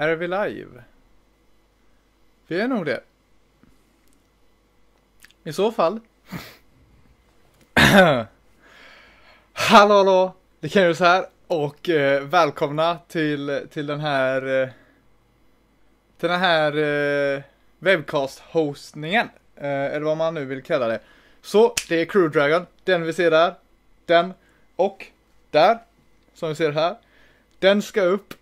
Är vi live? Vi är nog det. I så fall. Hallå, LeCaNis här. Och välkomna till den här webcast-hostningen. Eller vad man nu vill kalla det. Så, det är Crew Dragon. Den vi ser där. Den och där. Som vi ser här. Den ska upp.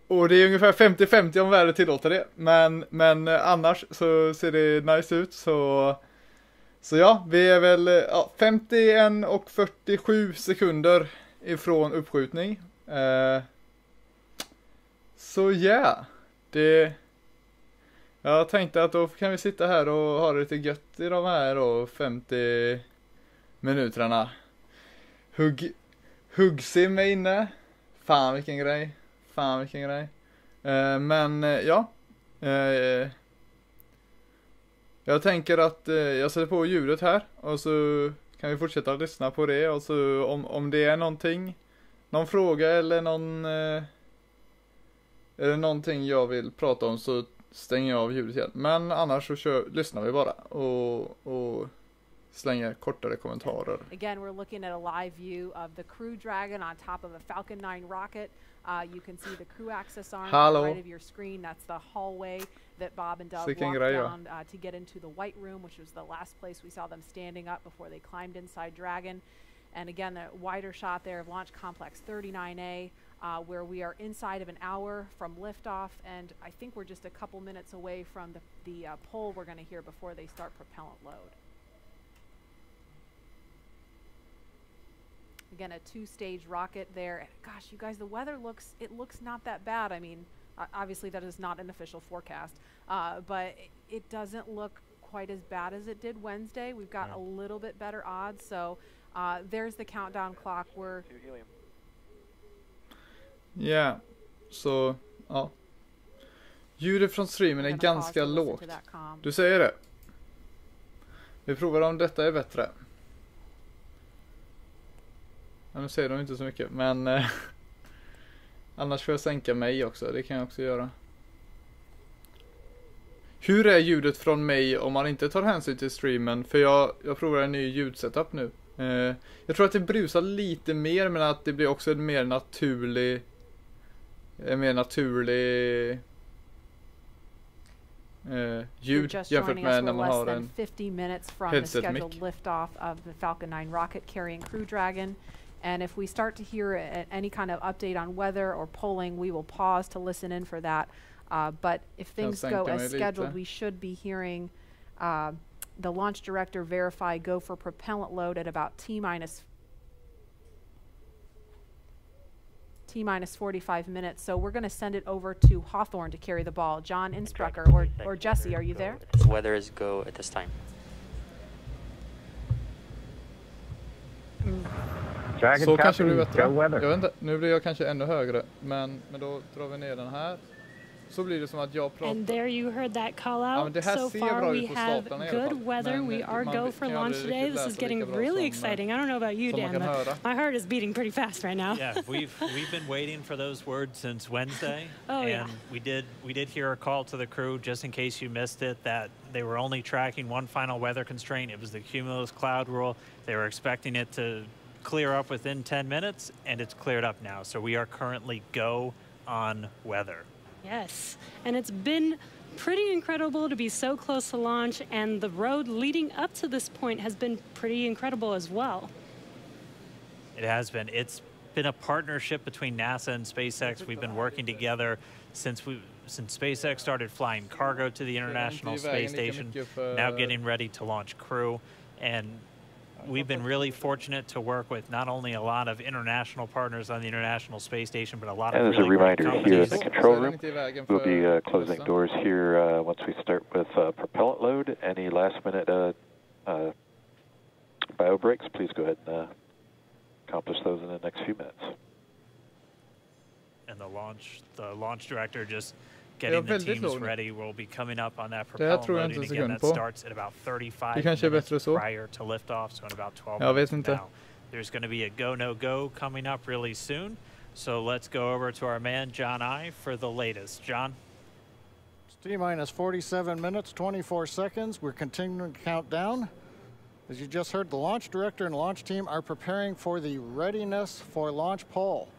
Och det är ungefär 50-50 om värdet tillåter det. Men annars så ser det nice ut. Så ja, vi är väl 51 och 47 sekunder ifrån uppskjutning. Så ja, jag tänkte att då kan vi sitta här och ha det lite gött i de här då 50 minuterna. Huggsim är inne. Fan vilken grej. Men ja. Jag tänker att jag sätter på ljudet här. Och så kan vi fortsätta att lyssna på det. Och så om det är någon fråga eller någonting jag vill prata om, så stänger jag av ljudet igen. Men annars så lyssnar vi bara. Och slänger kortare kommentarer. Again, we're looking at a live view of the Crew Dragon on top of a Falcon 9 rocket. You can see the crew access arm on the right of your screen. That's the hallway that Bob and Doug walked down to get into the White Room, which was the last place we saw them standing up before they climbed inside Dragon. And again, a wider shot there of Launch Complex 39A, where we are inside of an hour from liftoff, and I think we're just a couple minutes away from the poll we're going to hear before they start propellant load. Again, a two-stage rocket there. Gosh, you guys, the weather looks not that bad. I mean, obviously that is not an official forecast, but it doesn't look quite as bad as it did Wednesday. We've got a little bit better odds. So there's the countdown clock. Yeah, så ja. Ljudet från streamen är ganska lågt. Du säger det. Vi provar om detta är bättre. Ja, nu ser de inte så mycket, men annars får jag sänka mig också. Det kan jag också göra. Hur är ljudet från mig om man inte tar hänsyn till streamen? För jag provar en ny ljudsetup nu. Jag tror att det brusar lite mer, men att det blir också en mer naturlig ljud jämfört med när man har en 50 minutes from the scheduled liftoff of the Falcon 9 rocket carrying Crew Dragon. And if we start to hear any kind of update on weather or polling, we will pause to listen in for that. But if things go as scheduled, we should be hearing the launch director verify go for propellant load at about T-minus 45 minutes. So we're going to send it over to Hawthorne to carry the ball. John Innsbrucker or Jesse, are you there? The weather is go at this time. Så kanske det blir bättre. Jag vet inte, nu blir jag kanske ännu högre. Men då drar vi ner den här. Så blir det som att jag pratar. And there you heard that call out. So far we have good weather. We are go for launch today. This is getting really exciting. I don't know about you, Dan, but my heart is beating pretty fast right now. Yeah, we've been waiting for those words since Wednesday. And we did hear a call to the crew, just in case you missed it, that they were only tracking one final weather constraint. It was the cumulus cloud rule. They were expecting it to clear up within 10 minutes, and it's cleared up now. So we are currently go on weather. Yes, and it's been pretty incredible to be so close to launch, and the road leading up to this point has been pretty incredible as well. It has been. It's been a partnership between NASA and SpaceX. We've been working together since SpaceX started flying cargo to the International Space Station, now getting ready to launch crew, and we've been really fortunate to work with not only a lot of international partners on the International Space Station, but a lot of really great reminder companies. here in the control room, we'll be closing doors here once we start with propellant load. Any last-minute bio breaks, please go ahead and accomplish those in the next few minutes. And the launch director just getting the teams ready. We'll be coming up on that propellant loading again. That starts at about 35 minutes prior to liftoff, so in about 12 minutes from now. There's going to be a go, no-go coming up really soon. So let's go over to our man, John I, for the latest. John? It's T-minus 47 minutes, 24 seconds. We're continuing to count down. As you just heard, the launch director and launch team are preparing for the readiness for launch poll.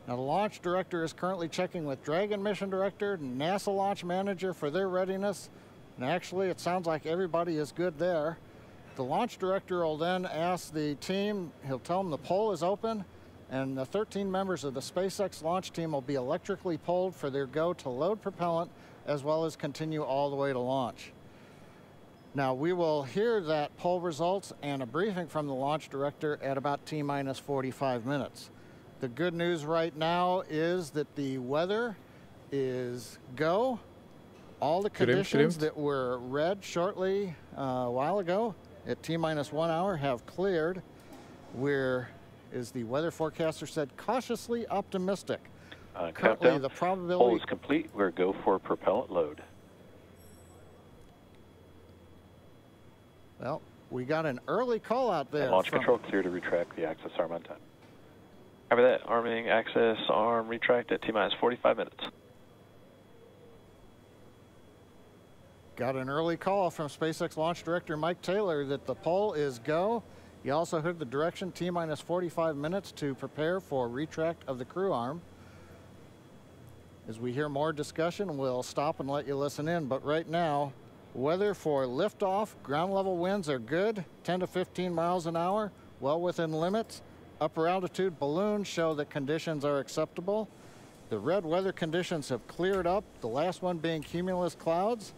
Now, the launch director is currently checking with Dragon mission director, NASA launch manager for their readiness. And actually, it sounds like everybody is good there. The launch director will then ask the team, he'll tell them the poll is open, and the 13 members of the SpaceX launch team will be electrically polled for their go to load propellant, as well as continue all the way to launch. Now, we will hear that poll results and a briefing from the launch director at about T-minus 45 minutes. The good news right now is that the weather is go. All the conditions that were read shortly a while ago at T-minus 1 hour have cleared. We're, as the weather forecaster said, cautiously optimistic. Currently, countdown. The probability... Poll is complete. We're go for propellant load. Well, we got an early call out there. And launch control clear to retract the access arm on time. After that, arming access arm retract at T-minus 45 minutes. Got an early call from SpaceX launch director Mike Taylor that the poll is go. He also heard the direction T-minus 45 minutes to prepare for retract of the crew arm. As we hear more discussion, we'll stop and let you listen in. But right now, weather for liftoff, ground level winds are good, 10 to 15 miles an hour, well within limits. Upper altitude balloons show that conditions are acceptable. The red weather conditions have cleared up, the last one being cumulus clouds.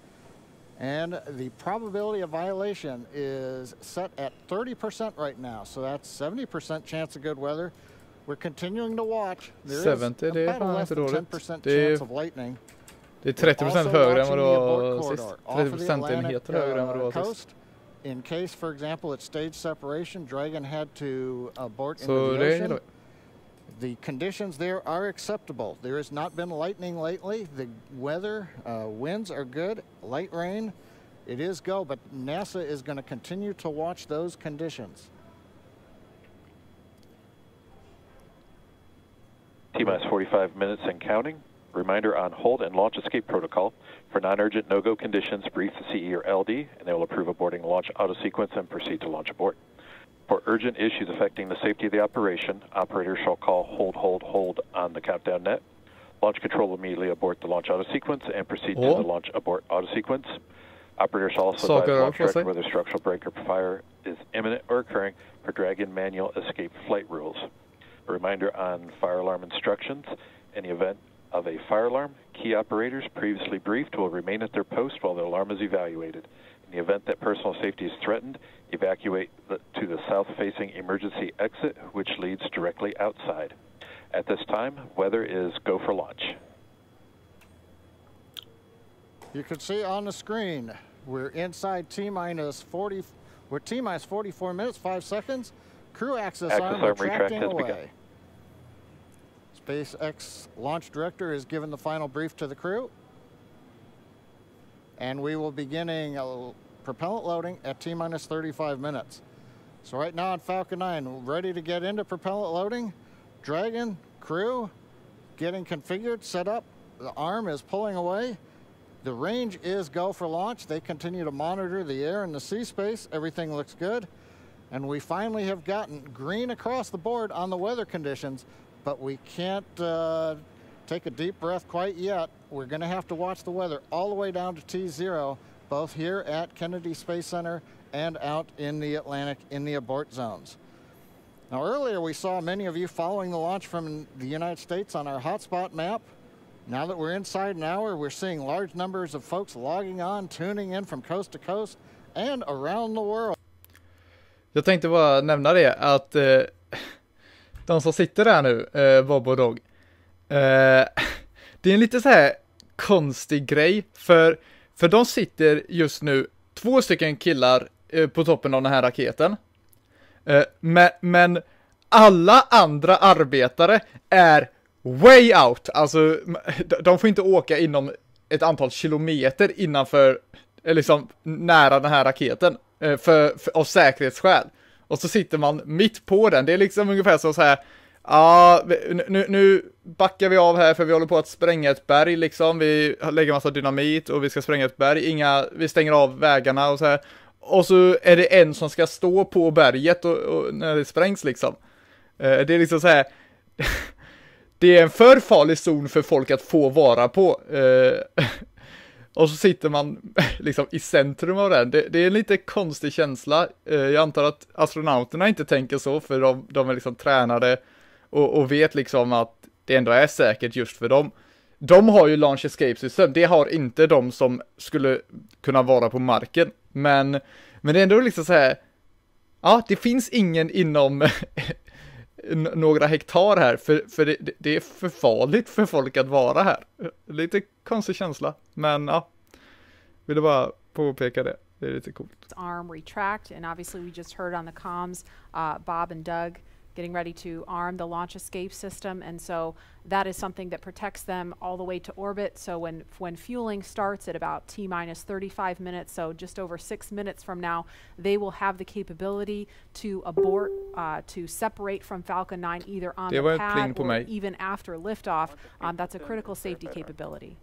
And the probability of violation is set at 30% right now. So that's 70% chance of good weather. We're continuing to watch. There is about a less than 10% chance of lightning. Det är 30% högre än vad det var sist. 30 procentenheter högre än vad det var sist. In case, for example, it's stage separation, Dragon had to abort into the ocean. The conditions there are acceptable. There has not been lightning lately. The weather, winds are good, light rain. It is go, but NASA is going to continue to watch those conditions. T-minus 45 minutes and counting. Reminder on hold and launch escape protocol. For non-urgent no-go conditions, brief the CE or LD, and they will approve aborting launch auto-sequence and proceed to launch abort. For urgent issues affecting the safety of the operation, operators shall call hold on the countdown net. Launch control will immediately abort the launch auto-sequence and proceed to the launch abort auto-sequence. Operators shall also advise launch director whether structural break or fire is imminent or occurring per Dragon manual escape flight rules. A reminder on fire alarm instructions. In the event of a fire alarm, key operators previously briefed will remain at their post while the alarm is evaluated. In the event that personal safety is threatened, evacuate to the south-facing emergency exit, which leads directly outside. At this time, weather is go for launch. You can see on the screen, we're inside T-minus 40, we're T-minus 44 minutes, 5 seconds. Crew access arm retracting away. SpaceX launch director is given the final brief to the crew. And we will be beginning propellant loading at T-minus 35 minutes. So right now on Falcon 9, ready to get into propellant loading. Dragon, crew, getting configured, set up. The arm is pulling away. The range is go for launch. They continue to monitor the air and the sea space. Everything looks good. And we finally have gotten green across the board on the weather conditions, but we can't take a deep breath quite yet. We're going to have to watch the weather all the way down to T0, both here at Kennedy Space Center and out in the Atlantic in the abort zones. Now, earlier we saw many of you following the launch from the United States on our hotspot map. Now that we're inside an hour, we're seeing large numbers of folks logging on, tuning in from coast to coast and around the world. Jag tänkte bara nämna det, att de som sitter där nu, Bob och Dog, det är en lite så här konstig grej, för de sitter just nu 2 stycken killar på toppen av den här raketen, men alla andra arbetare är way out, alltså de får inte åka inom ett antal kilometer innanför, liksom nära den här raketen, av säkerhetsskäl. Och så sitter man mitt på den. Det är liksom ungefär så här, Ja, nu backar vi av här för vi håller på att spränga ett berg liksom. Vi lägger massa dynamit och vi ska spränga ett berg. Vi stänger av vägarna och så här. Och så är det en som ska stå på berget och när det sprängs liksom. Det är liksom så här. Det är en för farlig zon för folk att få vara på. Och så sitter man liksom i centrum av den. Det är en lite konstig känsla. Jag antar att astronauterna inte tänker så, för de är liksom tränade och vet liksom att det ändå är säkert just för dem. De har ju launch escape system. Det har inte de som skulle kunna vara på marken. Men det är ändå liksom så här. Ja, det finns ingen inom några hektar här, för det är för farligt för folk att vara här. Lite konstig känsla, men ja, ville bara påpeka det. Det är lite coolt. Arm retract, and obviously we just heard on the comms Bob and Doug getting ready to arm the launch escape system, and so that is something that protects them all the way to orbit. So when fueling starts at about T-minus 35 minutes, so just over 6 minutes from now, they will have the capability to abort, to separate from Falcon 9 either on the pad or even after liftoff. That's a critical safety capability.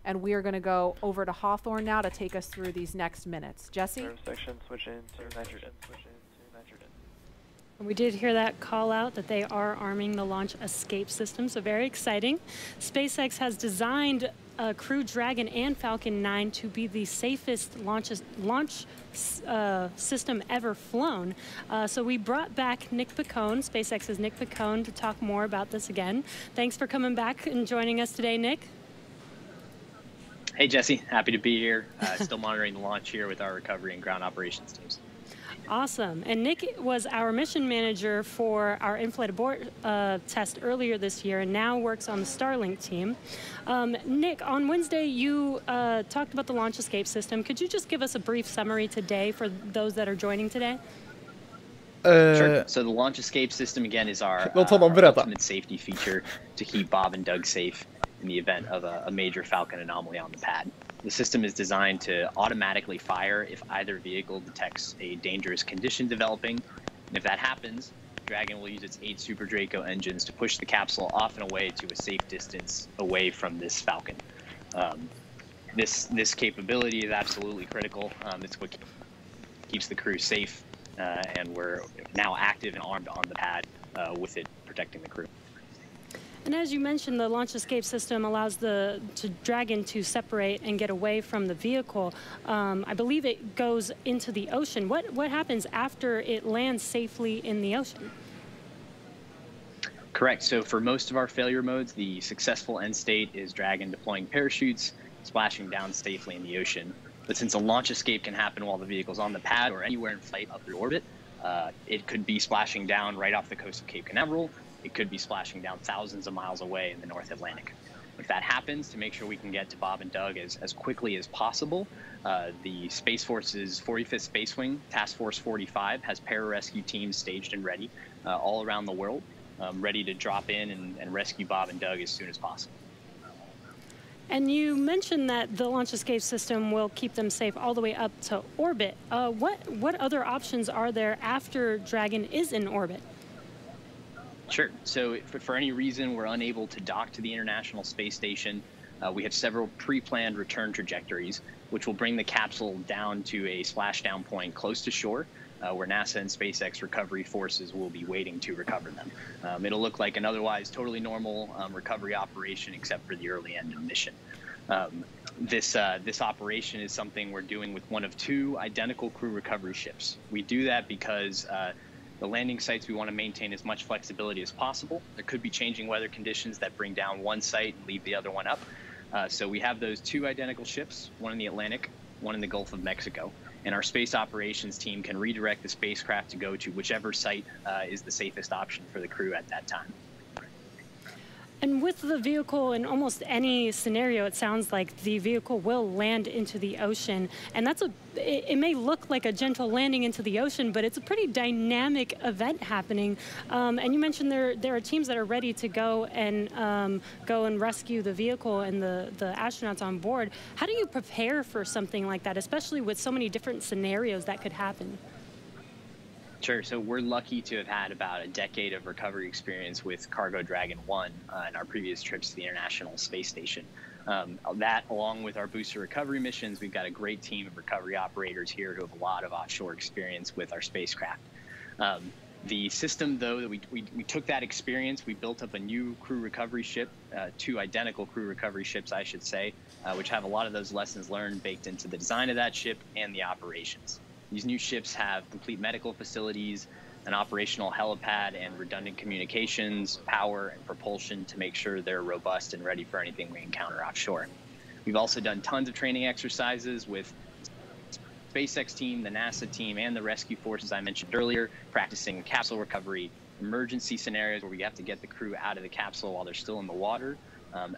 And we are going to go over to Hawthorne now to take us through these next minutes. Jesse? Section, switch in to nitrogen, switch in to nitrogen. We did hear that call out that they are arming the launch escape system, so very exciting. SpaceX has designed Crew Dragon and Falcon 9 to be the safest launch system ever flown. So we brought back Nick Picone, SpaceX's Nick Picone, to talk more about this again. Thanks for coming back and joining us today, Nick. Hey, Jesse. Happy to be here. Still monitoring the launch here with our recovery and ground operations teams. Awesome. And Nick was our mission manager for our in-flight abort test earlier this year and now works on the Starlink team. Nick, on Wednesday, you talked about the launch escape system. Could you just give us a brief summary today for those that are joining today? Sure. So the launch escape system, again, is our ultimate safety feature to keep Bob and Doug safe in the event of a major Falcon anomaly on the pad. The system is designed to automatically fire if either vehicle detects a dangerous condition developing. And if that happens, Dragon will use its 8 Super Draco engines to push the capsule off and away to a safe distance away from this Falcon. This capability is absolutely critical. It's what keeps the crew safe, and we're now active and armed on the pad with it protecting the crew. And as you mentioned, the launch escape system allows the Dragon to separate and get away from the vehicle. I believe it goes into the ocean. What happens after it lands safely in the ocean? Correct. So for most of our failure modes, the successful end state is Dragon deploying parachutes, splashing down safely in the ocean. But since a launch escape can happen while the vehicle's on the pad or anywhere in flight up through orbit, it could be splashing down right off the coast of Cape Canaveral. It could be splashing down thousands of miles away in the North Atlantic. If that happens, to make sure we can get to Bob and Doug as quickly as possible, the Space Force's 45th Space Wing, Task Force 45, has pararescue teams staged and ready all around the world, ready to drop in and rescue Bob and Doug as soon as possible. And you mentioned that the launch escape system will keep them safe all the way up to orbit. What other options are there after Dragon is in orbit? Sure. So if for any reason we're unable to dock to the International Space Station, we have several pre-planned return trajectories, which will bring the capsule down to a splashdown point close to shore, where NASA and SpaceX recovery forces will be waiting to recover them. It'll look like an otherwise totally normal recovery operation, except for the early end of the mission. This operation is something we're doing with one of 2 identical crew recovery ships. We do that because the landing sites, we want to maintain as much flexibility as possible. There could be changing weather conditions that bring down one site and leave the other one up. So we have those 2 identical ships, one in the Atlantic, one in the Gulf of Mexico. And our space operations team can redirect the spacecraft to go to whichever site is the safest option for the crew at that time. And with the vehicle, in almost any scenario, it sounds like the vehicle will land into the ocean. And it may look like a gentle landing into the ocean, but it's a pretty dynamic event happening. And you mentioned there are teams that are ready to go and rescue the vehicle and the astronauts on board. How do you prepare for something like that, especially with so many different scenarios that could happen? Sure. So we're lucky to have had about a decade of recovery experience with Cargo Dragon 1 in our previous trips to the International Space Station. That, along with our booster recovery missions, we've got a great team of recovery operators here who have a lot of offshore experience with our spacecraft. The system, though, that we took that experience, we built up a new crew recovery ship, 2 identical crew recovery ships, I should say, which have a lot of those lessons learned baked into the design of that ship and the operations. These new ships have complete medical facilities, an operational helipad, and redundant communications, power, and propulsion to make sure they're robust and ready for anything we encounter offshore. We've also done tons of training exercises with SpaceX team, the NASA team, and the rescue forces I mentioned earlier, practicing capsule recovery, emergency scenarios where we have to get the crew out of the capsule while they're still in the water,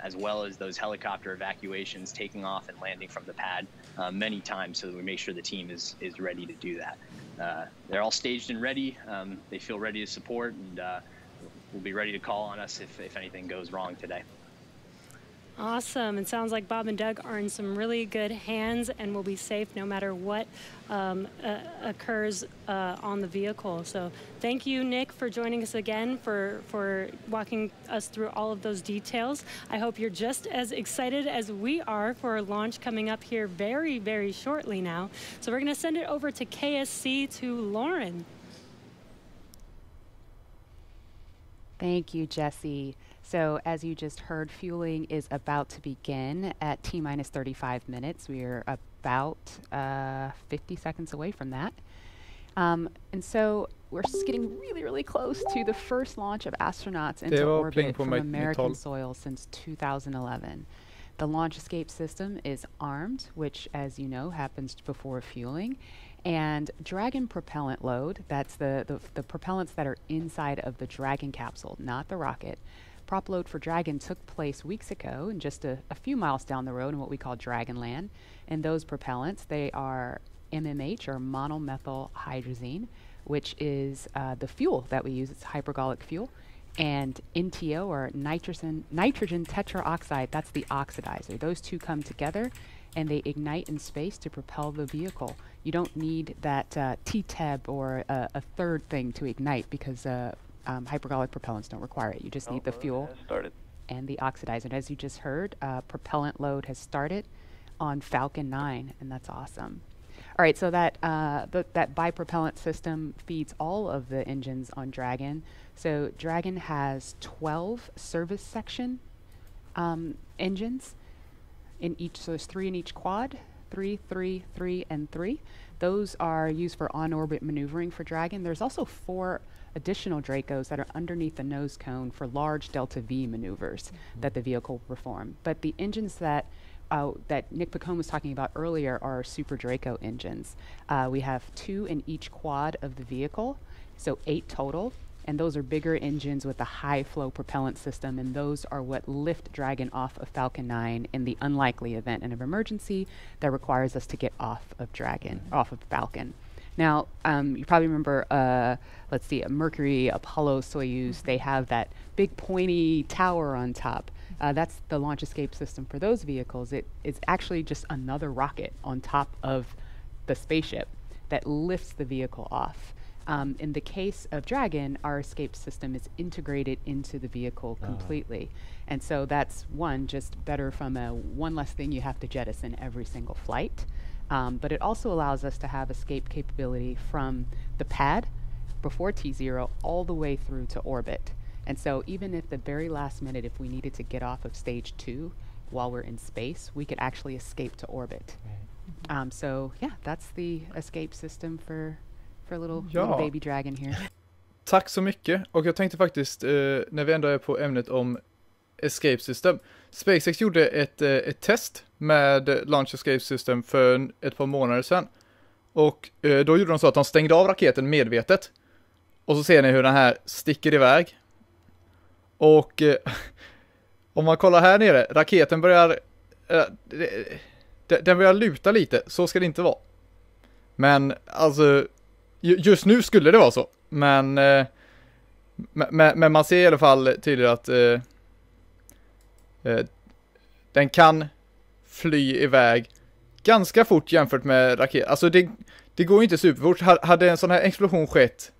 as well as those helicopter evacuations, taking off and landing from the pad many times so that we make sure the team is ready to do that. They're all staged and ready. They feel ready to support, and will be ready to call on us if anything goes wrong today. Awesome. It sounds like Bob and Doug are in some really good hands and will be safe no matter what occurs on the vehicle. So thank you, Nick, for joining us again, for walking us through all of those details. I hope you're just as excited as we are for a launch coming up here very, very shortly now. So we're going to send it over to KSC to Lauren. Thank you, Jesse. So as you just heard, fueling is about to begin at T-minus 35 minutes. We are about 50 seconds away from that. And so we're just getting really, really close to the first launch of astronauts into orbit from American soil since 2011. The launch escape system is armed, which, as you know, happens before fueling. And Dragon propellant load, that's the propellants that are inside of the Dragon capsule, not the rocket. Prop load for Dragon took place weeks ago and just a few miles down the road in what we call Dragonland. And those propellants, they are MMH, or monomethyl hydrazine, which is the fuel that we use. It's hypergolic fuel. And NTO, or nitrogen tetraoxide, that's the oxidizer. Those two come together and they ignite in space to propel the vehicle. You don't need that TTEB or a third thing to ignite because hypergolic propellants don't require it. You just need the fuel and the oxidizer. And as you just heard, propellant load has started on Falcon 9, and that's awesome. All right, so that bipropellant system feeds all of the engines on Dragon. So Dragon has 12 service section engines in each, so there's 3 in each quad, 3, 3, 3, and 3. Those are used for on-orbit maneuvering for Dragon. There's also 4 additional Dracos that are underneath the nose cone for large delta V maneuvers that the vehicle will perform. But the engines that Nick Pacone was talking about earlier are Super Draco engines. We have 2 in each quad of the vehicle, so 8 total. And those are bigger engines with a high flow propellant system, and those are what lift Dragon off of Falcon 9 in the unlikely event of emergency that requires us to get off of Dragon, off of Falcon. Now, you probably remember, let's see, Mercury, Apollo, Soyuz, they have that big pointy tower on top. That's the launch escape system for those vehicles. It's actually just another rocket on top of the spaceship that lifts the vehicle off. In the case of Dragon, our escape system is integrated into the vehicle completely. And so that's just better from one less thing you have to jettison every single flight. But it also allows us to have escape capability from the pad before T0 all the way through to orbit. And so even if the very last minute, if we needed to get off of stage 2 while we're in space, we could actually escape to orbit. So yeah, that's the escape system for little baby Dragon here. Tack så mycket. Och jag tänkte faktiskt, när vi ändå är på ämnet om escape system. SpaceX gjorde ett test med Launch Escape System för ett par månader sedan. Och då gjorde de så att de stängde av raketen medvetet. Och så ser ni hur den här sticker iväg. Och om man kollar här nere, raketen börjar den börjar luta lite. Så ska det inte vara. Men alltså just nu skulle det vara så. Men man ser i alla fall tydligt att den kan fly iväg ganska fort jämfört med raket. Alltså det går ju inte superfort. Hade en sån här explosion skett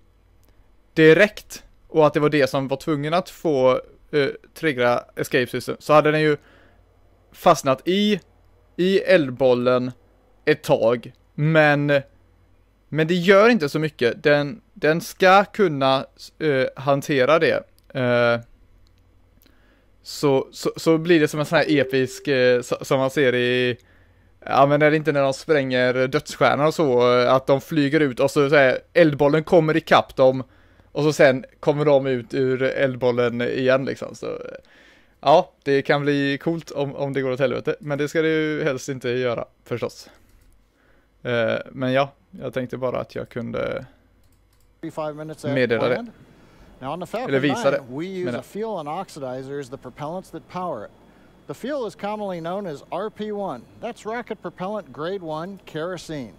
direkt och att det var det som var tvungen att få triggra escape system, så hade den ju fastnat i eldbollen ett tag, men det gör inte så mycket. Den ska kunna hantera det. Så blir det som en sån här episk som man ser i, ja, men är det inte när de spränger dödsstjärnan och så, att de flyger ut och så här, eldbollen kommer ikapp dem och så sen kommer de ut ur eldbollen igen liksom. Så ja, det kan bli coolt om det går åt helvete, men det ska det ju helst inte göra förstås. Men ja, jag tänkte bara att jag kunde meddela det. Now on the Falcon 9, we use a fuel and oxidizer as the propellants that power it. The fuel is commonly known as RP1. That's rocket propellant grade 1 kerosene.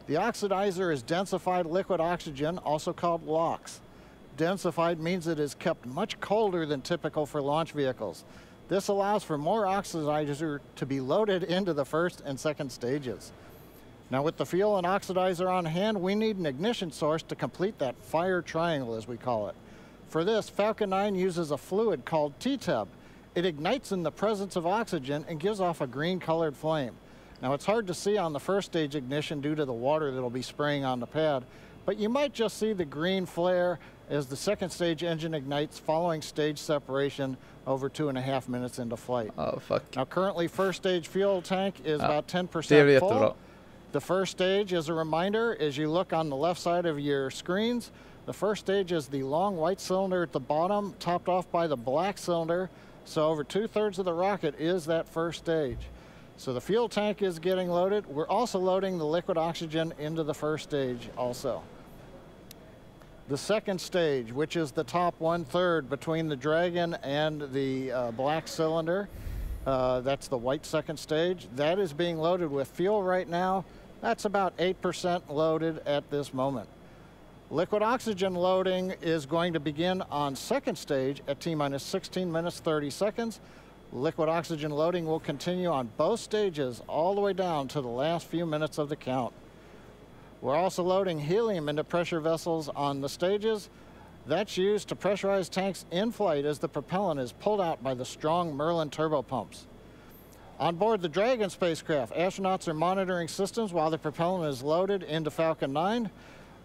The oxidizer is densified liquid oxygen, also called LOX. Densified means it is kept much colder than typical for launch vehicles. This allows for more oxidizer to be loaded into the first and second stages. Now with the fuel and oxidizer on hand, we need an ignition source to complete that fire triangle, as we call it. For this, Falcon 9 uses a fluid called T-Tub. It ignites in the presence of oxygen and gives off a green-colored flame. Now it's hard to see on the first stage ignition due to the water that'll be spraying on the pad, but you might just see the green flare as the second stage engine ignites following stage separation over 2.5 minutes into flight. Oh, fuck. Now currently first stage fuel tank is about 10% full. The first stage, as a reminder, as you look on the left side of your screens, the first stage is the long white cylinder at the bottom, topped off by the black cylinder. So over 2/3 of the rocket is that first stage. So the fuel tank is getting loaded. We're also loading the liquid oxygen into the first stage also. The second stage, which is the top 1/3 between the Dragon and the black cylinder, that's the white second stage. That is being loaded with fuel right now. That's about 8% loaded at this moment. Liquid oxygen loading is going to begin on second stage at T-minus 16 minutes 30 seconds. Liquid oxygen loading will continue on both stages all the way down to the last few minutes of the count. We're also loading helium into pressure vessels on the stages. That's used to pressurize tanks in flight as the propellant is pulled out by the strong Merlin turbopumps. On board the Dragon spacecraft, astronauts are monitoring systems while the propellant is loaded into Falcon 9.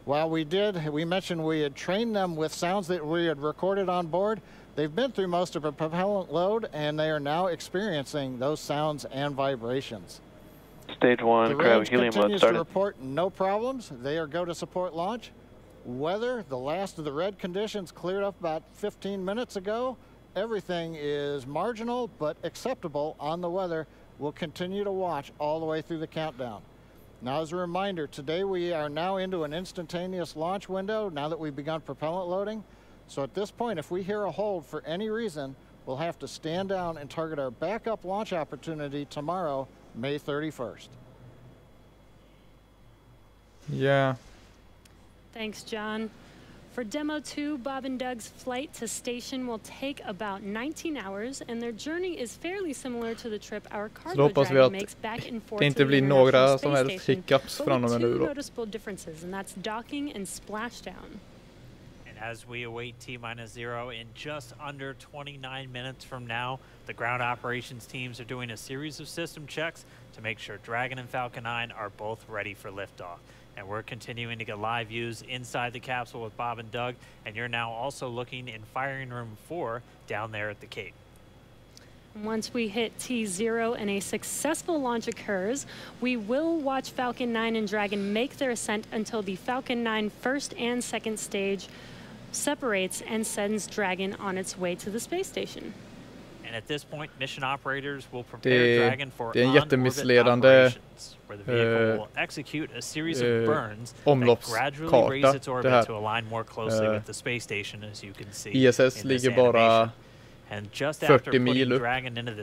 While we mentioned we had trained them with sounds that we had recorded on board. They've been through most of a propellant load and they are now experiencing those sounds and vibrations. Stage 1, the range continues to report no problems. They are go to support launch. Weather, the last of the red conditions cleared up about 15 minutes ago. Everything is marginal but acceptable on the weather. We'll continue to watch all the way through the countdown. Now, as a reminder, today we are now into an instantaneous launch window now that we've begun propellant loading. So at this point, if we hear a hold for any reason, we'll have to stand down and target our backup launch opportunity tomorrow, May 31st. Yeah. Thanks, John. For Demo 2, Bob and Doug's flight to station will take about 19 hours, and their journey is fairly similar to the trip our cargo dragon makes back and forth to the International Space Station, but with two noticeable differences, and that's docking and splashdown. And as we await T-minus 0 in just under 29 minutes from now, the ground operations teams are doing a series of system checks to make sure Dragon and Falcon 9 are both ready for liftoff. And we're continuing to get live views inside the capsule with Bob and Doug, and you're now also looking in firing room 4 down there at the Cape. Once we hit T0 and a successful launch occurs, we will watch Falcon 9 and Dragon make their ascent until the Falcon 9 first and second stage separates and sends Dragon on its way to the space station. And at this point, mission operators will prepare Dragon for on-orbit operations, where the vehicle will execute a series of burns that gradually raise its orbit to align more closely with the space station, as you can see ISS in this ligger bara animation. And just after 40 mil upp,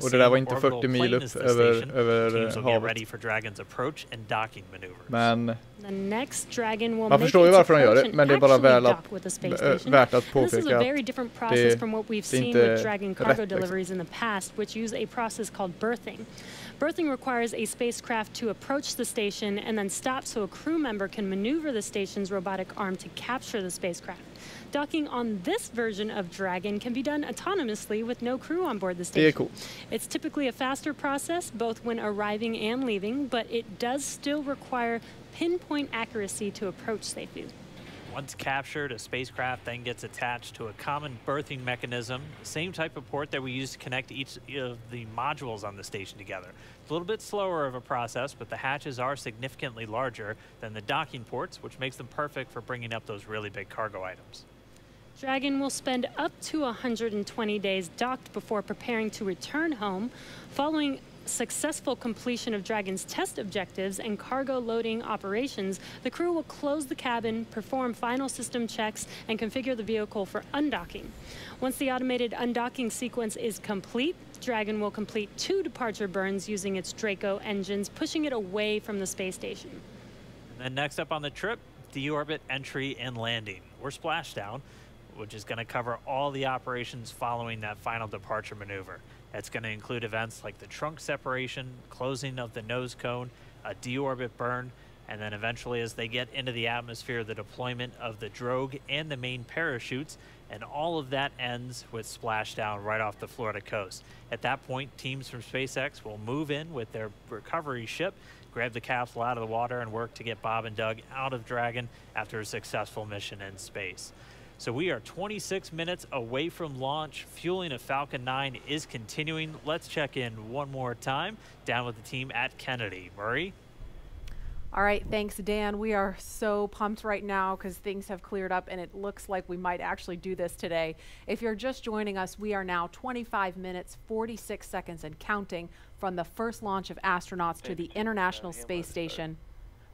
och det där var inte 40 mil upp över havet. Men man förstår ju varför de gör det, men det är bara värt att påpeka att det är inte rätt. Berthing requires a spacecraft to approach the station and then stop so a crew member can maneuver the station's robotic arm to capture the spacecraft. docking on this version of Dragon can be done autonomously with no crew on board the station. Cool. It's typically a faster process, both when arriving and leaving, but it does still require pinpoint accuracy to approach safely. Once captured, a spacecraft then gets attached to a common berthing mechanism, the same type of port that we use to connect each of the modules on the station together. It's a little bit slower of a process, but the hatches are significantly larger than the docking ports, which makes them perfect for bringing up those really big cargo items. Dragon will spend up to 120 days docked before preparing to return home. Following successful completion of Dragon's test objectives and cargo loading operations, the crew will close the cabin, perform final system checks, and configure the vehicle for undocking. Once the automated undocking sequence is complete, Dragon will complete 2 departure burns using its Draco engines, pushing it away from the space station. And then next up on the trip, deorbit entry and landing, or splashdown, which is going to cover all the operations following that final departure maneuver. It's going to include events like the trunk separation, closing of the nose cone, a deorbit burn, and then eventually as they get into the atmosphere, the deployment of the drogue and the main parachutes, and all of that ends with splashdown right off the Florida coast. At that point, teams from SpaceX will move in with their recovery ship, grab the capsule out of the water, and work to get Bob and Doug out of Dragon after a successful mission in space. So we are 26 minutes away from launch. Fueling of Falcon 9 is continuing. Let's check in one more time down with the team at Kennedy. Murray? All right, thanks, Dan. We are so pumped right now because things have cleared up and it looks like we might actually do this today. If you're just joining us, we are now 25 minutes, 46 seconds and counting from the first launch of astronauts to the International Space Station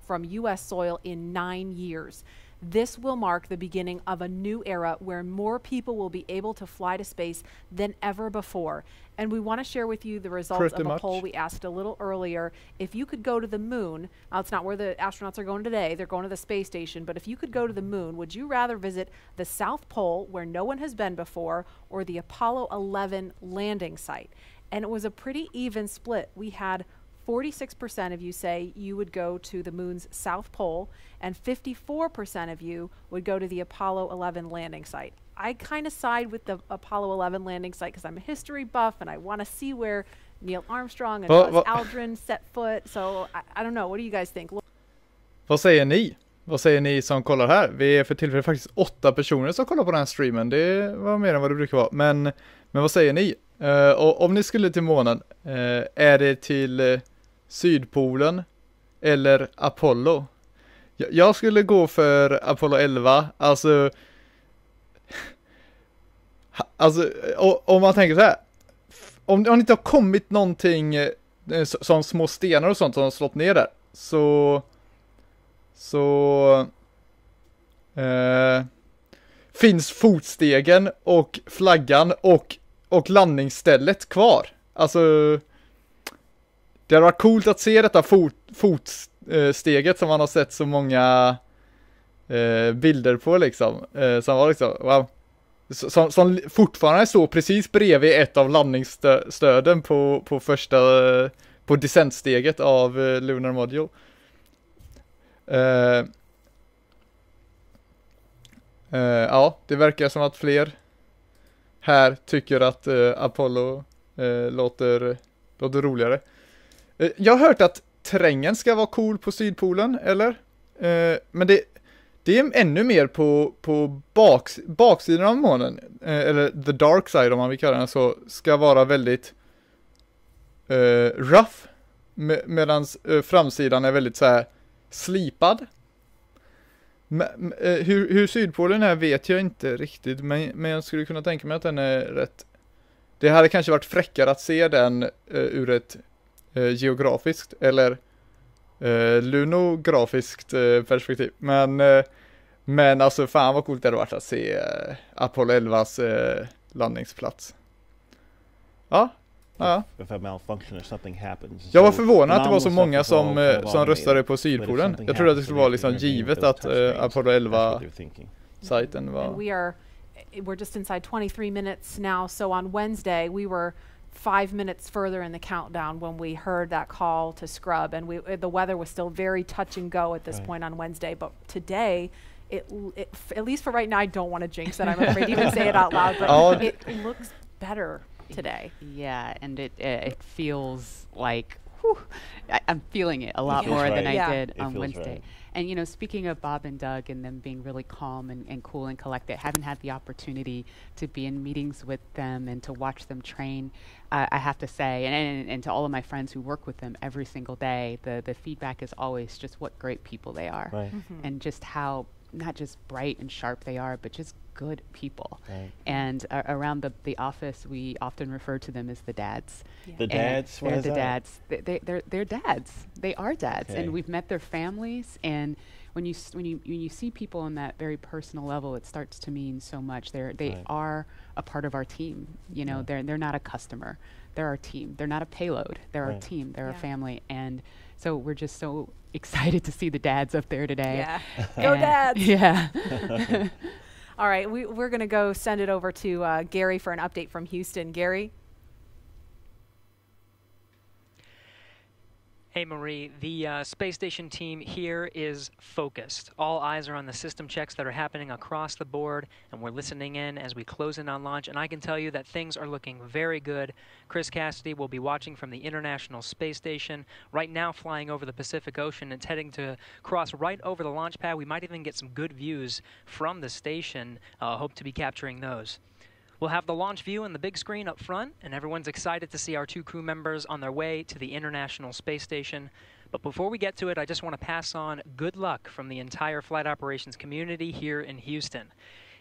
from U.S. soil in 9 years. This will mark the beginning of a new era where more people will be able to fly to space than ever before. And we want to share with you the results of a poll we asked a little earlier. If you could go to the moon, now it's not where the astronauts are going today, they're going to the space station, but if you could go to the moon, would you rather visit the South Pole where no one has been before or the Apollo 11 landing site? And it was a pretty even split. We had 46% of you say you would go to the moon's South Pole, and 54% of you would go to the Apollo 11 landing site. I kind of side with the Apollo 11 landing site because I'm a history buff and I want to see where Neil Armstrong and Buzz Aldrin set foot. So I don't know. What do you guys think? Vad säger ni? Vad säger ni som kollar här? Vi är för tillfället faktiskt 8 personer som kollar på den här streamen. Det var mer än vad det brukar vara. Men vad säger ni? Och om ni skulle till månen, är det till Sydpolen eller Apollo? Jag skulle gå för Apollo 11. Alltså om man tänker så här, om det inte har kommit någonting som små stenar och sånt som har slått ner där, så finns fotstegen och flaggan och landningsstället kvar. Alltså det har varit coolt att se detta fotsteget som man har sett så många bilder på liksom, som var liksom wow. Som fortfarande står precis bredvid ett av landningsstöden på första på descentsteget av Lunar Module. Ja, det verkar som att fler här tycker att Apollo låter roligare. Jag har hört att terrängen ska vara cool på Sydpolen, eller? Men det är ännu mer på baksidan av månen, eller the dark side om man vill kalla den så, ska vara väldigt rough, medan framsidan är väldigt så här slipad. Hur Sydpolen är vet jag inte riktigt, men jag skulle kunna tänka mig att den är rätt. Det hade kanske varit fräckare att se den ur ett geografiskt eller lunografiskt perspektiv. Men alltså fan vad coolt det hade varit att se Apollo 11s landningsplats. Ja. Jag var förvånad att det var så många som röstade på Sydpolen. Jag trodde att det skulle vara liksom givet att Apollo 11-sajten var... We're just inside 23 minutes now, so on Wednesday we were 5 minutes further in the countdown when we heard that call to scrub, and the weather was still very touch and go at this point on Wednesday, but today at least for right now, I don't want to jinx it. I'm afraid to even say it out loud, but it looks better today. Yeah, and it feels like, whew, I'm feeling it a lot more than I did on Wednesday. Right. And, you know, speaking of Bob and Doug and them being really calm and cool and collected, haven't had the opportunity to be in meetings with them and to watch them train. I have to say, and to all of my friends who work with them every single day, the feedback is always just what great people they are. Right. And just how not just bright and sharp they are, but just good people. Right. And around the office, we often refer to them as the dads. Yeah. The dads? They're the dads. They're dads. They are dads. Okay. And we've met their families. And when you see people on that very personal level, it starts to mean so much. They are a part of our team. You know, they're not a customer. They're our team. They're not a payload. They're our team. They're a family. And so we're just so excited to see the dads up there today. Yeah. Go dads. Yeah. All right, we're going to go send it over to Gary for an update from Houston. Gary? Hey, Marie. The space station team here is focused. All eyes are on the system checks that are happening across the board, and we're listening in as we close in on launch. And I can tell you that things are looking very good. Chris Cassidy will be watching from the International Space Station, right now flying over the Pacific Ocean. It's heading to cross right over the launch pad. We might even get some good views from the station. Hope to be capturing those. We'll have the launch view and the big screen up front, and everyone's excited to see our 2 crew members on their way to the International Space Station. But before we get to it, I just want to pass on good luck from the entire flight operations community here in Houston.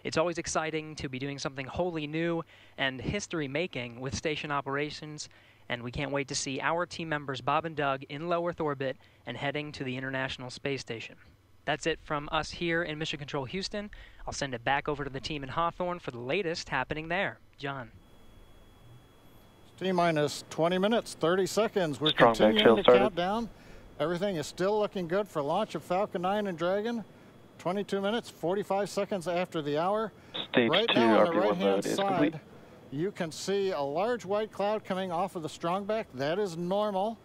It's always exciting to be doing something wholly new and history-making with station operations, and we can't wait to see our team members Bob and Doug in low Earth orbit and heading to the International Space Station. That's it from us here in Mission Control Houston. I'll send it back over to the team in Hawthorne for the latest happening there. John. T-minus 20 minutes, 30 seconds. We're continuing to count down. Everything is still looking good for launch of Falcon 9 and Dragon. 22 minutes, 45 seconds after the hour. Stage right 2 now on the RP1 right-hand mode is complete. side, you can see a large white cloud coming off of the strongback. That is normal.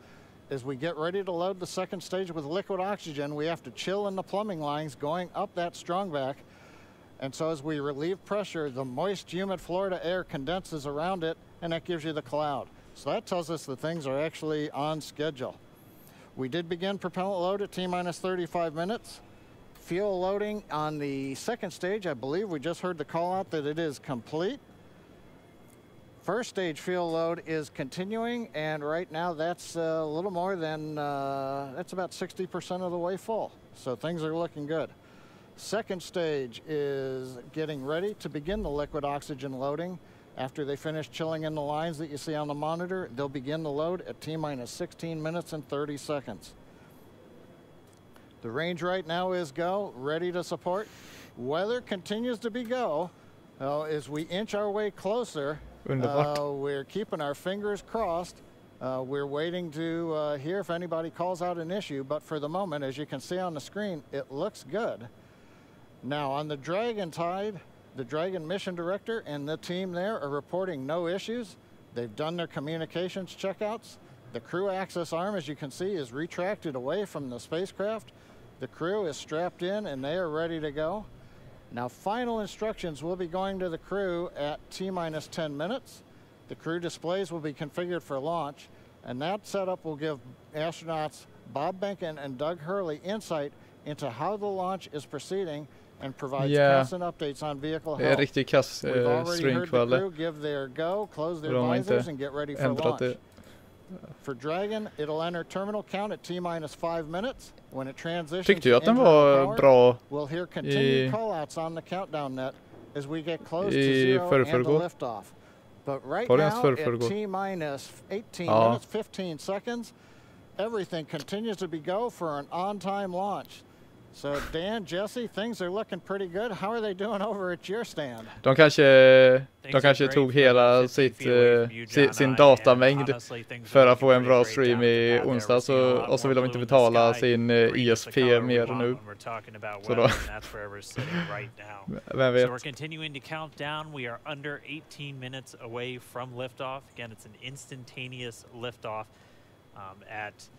As we get ready to load the second stage with liquid oxygen, we have to chill in the plumbing lines going up that strongback. And so as we relieve pressure, the moist, humid Florida air condenses around it, and that gives you the cloud. So that tells us that things are actually on schedule. We did begin propellant load at T-minus 35 minutes. Fuel loading on the second stage, I believe we just heard the call out that it is complete. First stage fuel load is continuing, and right now that's a little more than, that's about 60% of the way full. So things are looking good. Second stage is getting ready to begin the liquid oxygen loading. After they finish chilling in the lines that you see on the monitor, they'll begin the load at T-minus 16 minutes and 30 seconds. The range right now is go, ready to support. Weather continues to be go. As we inch our way closer, we're keeping our fingers crossed. We're waiting to hear if anybody calls out an issue, but for the moment, as you can see on the screen, it looks good. Now on the Dragon side, the Dragon mission director and the team there are reporting no issues. They've done their communications checkouts. The crew access arm, as you can see, is retracted away from the spacecraft. The crew is strapped in and they are ready to go. Now final instructions will be going to the crew at T-minus 10 minutes. The crew displays will be configured for launch, and that setup will give astronauts Bob Behnken and Doug Hurley insight into how the launch is proceeding and provides constant updates on vehicle health. Riktigt kass We've already heard the crew give their go, close their visors, and get ready for launch. For Dragon, it'll enter terminal count at T-minus 5 minutes. When it transitions Tyckte ju att den var bra we'll hear continued call-outs on the countdown net as we get close to zero and the liftoff. But right now, at T-minus 18 minutes, 15 seconds, everything continues to be go for an on-time launch. So Dan, Jesse, things are looking pretty good. How are they doing over at your stand? De kanske tog hela sin datamängd för att få en bra stream i onsdags, och så vill de inte betala sin ISP mer nu. Så då, vem vet? So we're continuing to count down. We are under 18 minutes away from liftoff. Again, it's an instantaneous liftoff at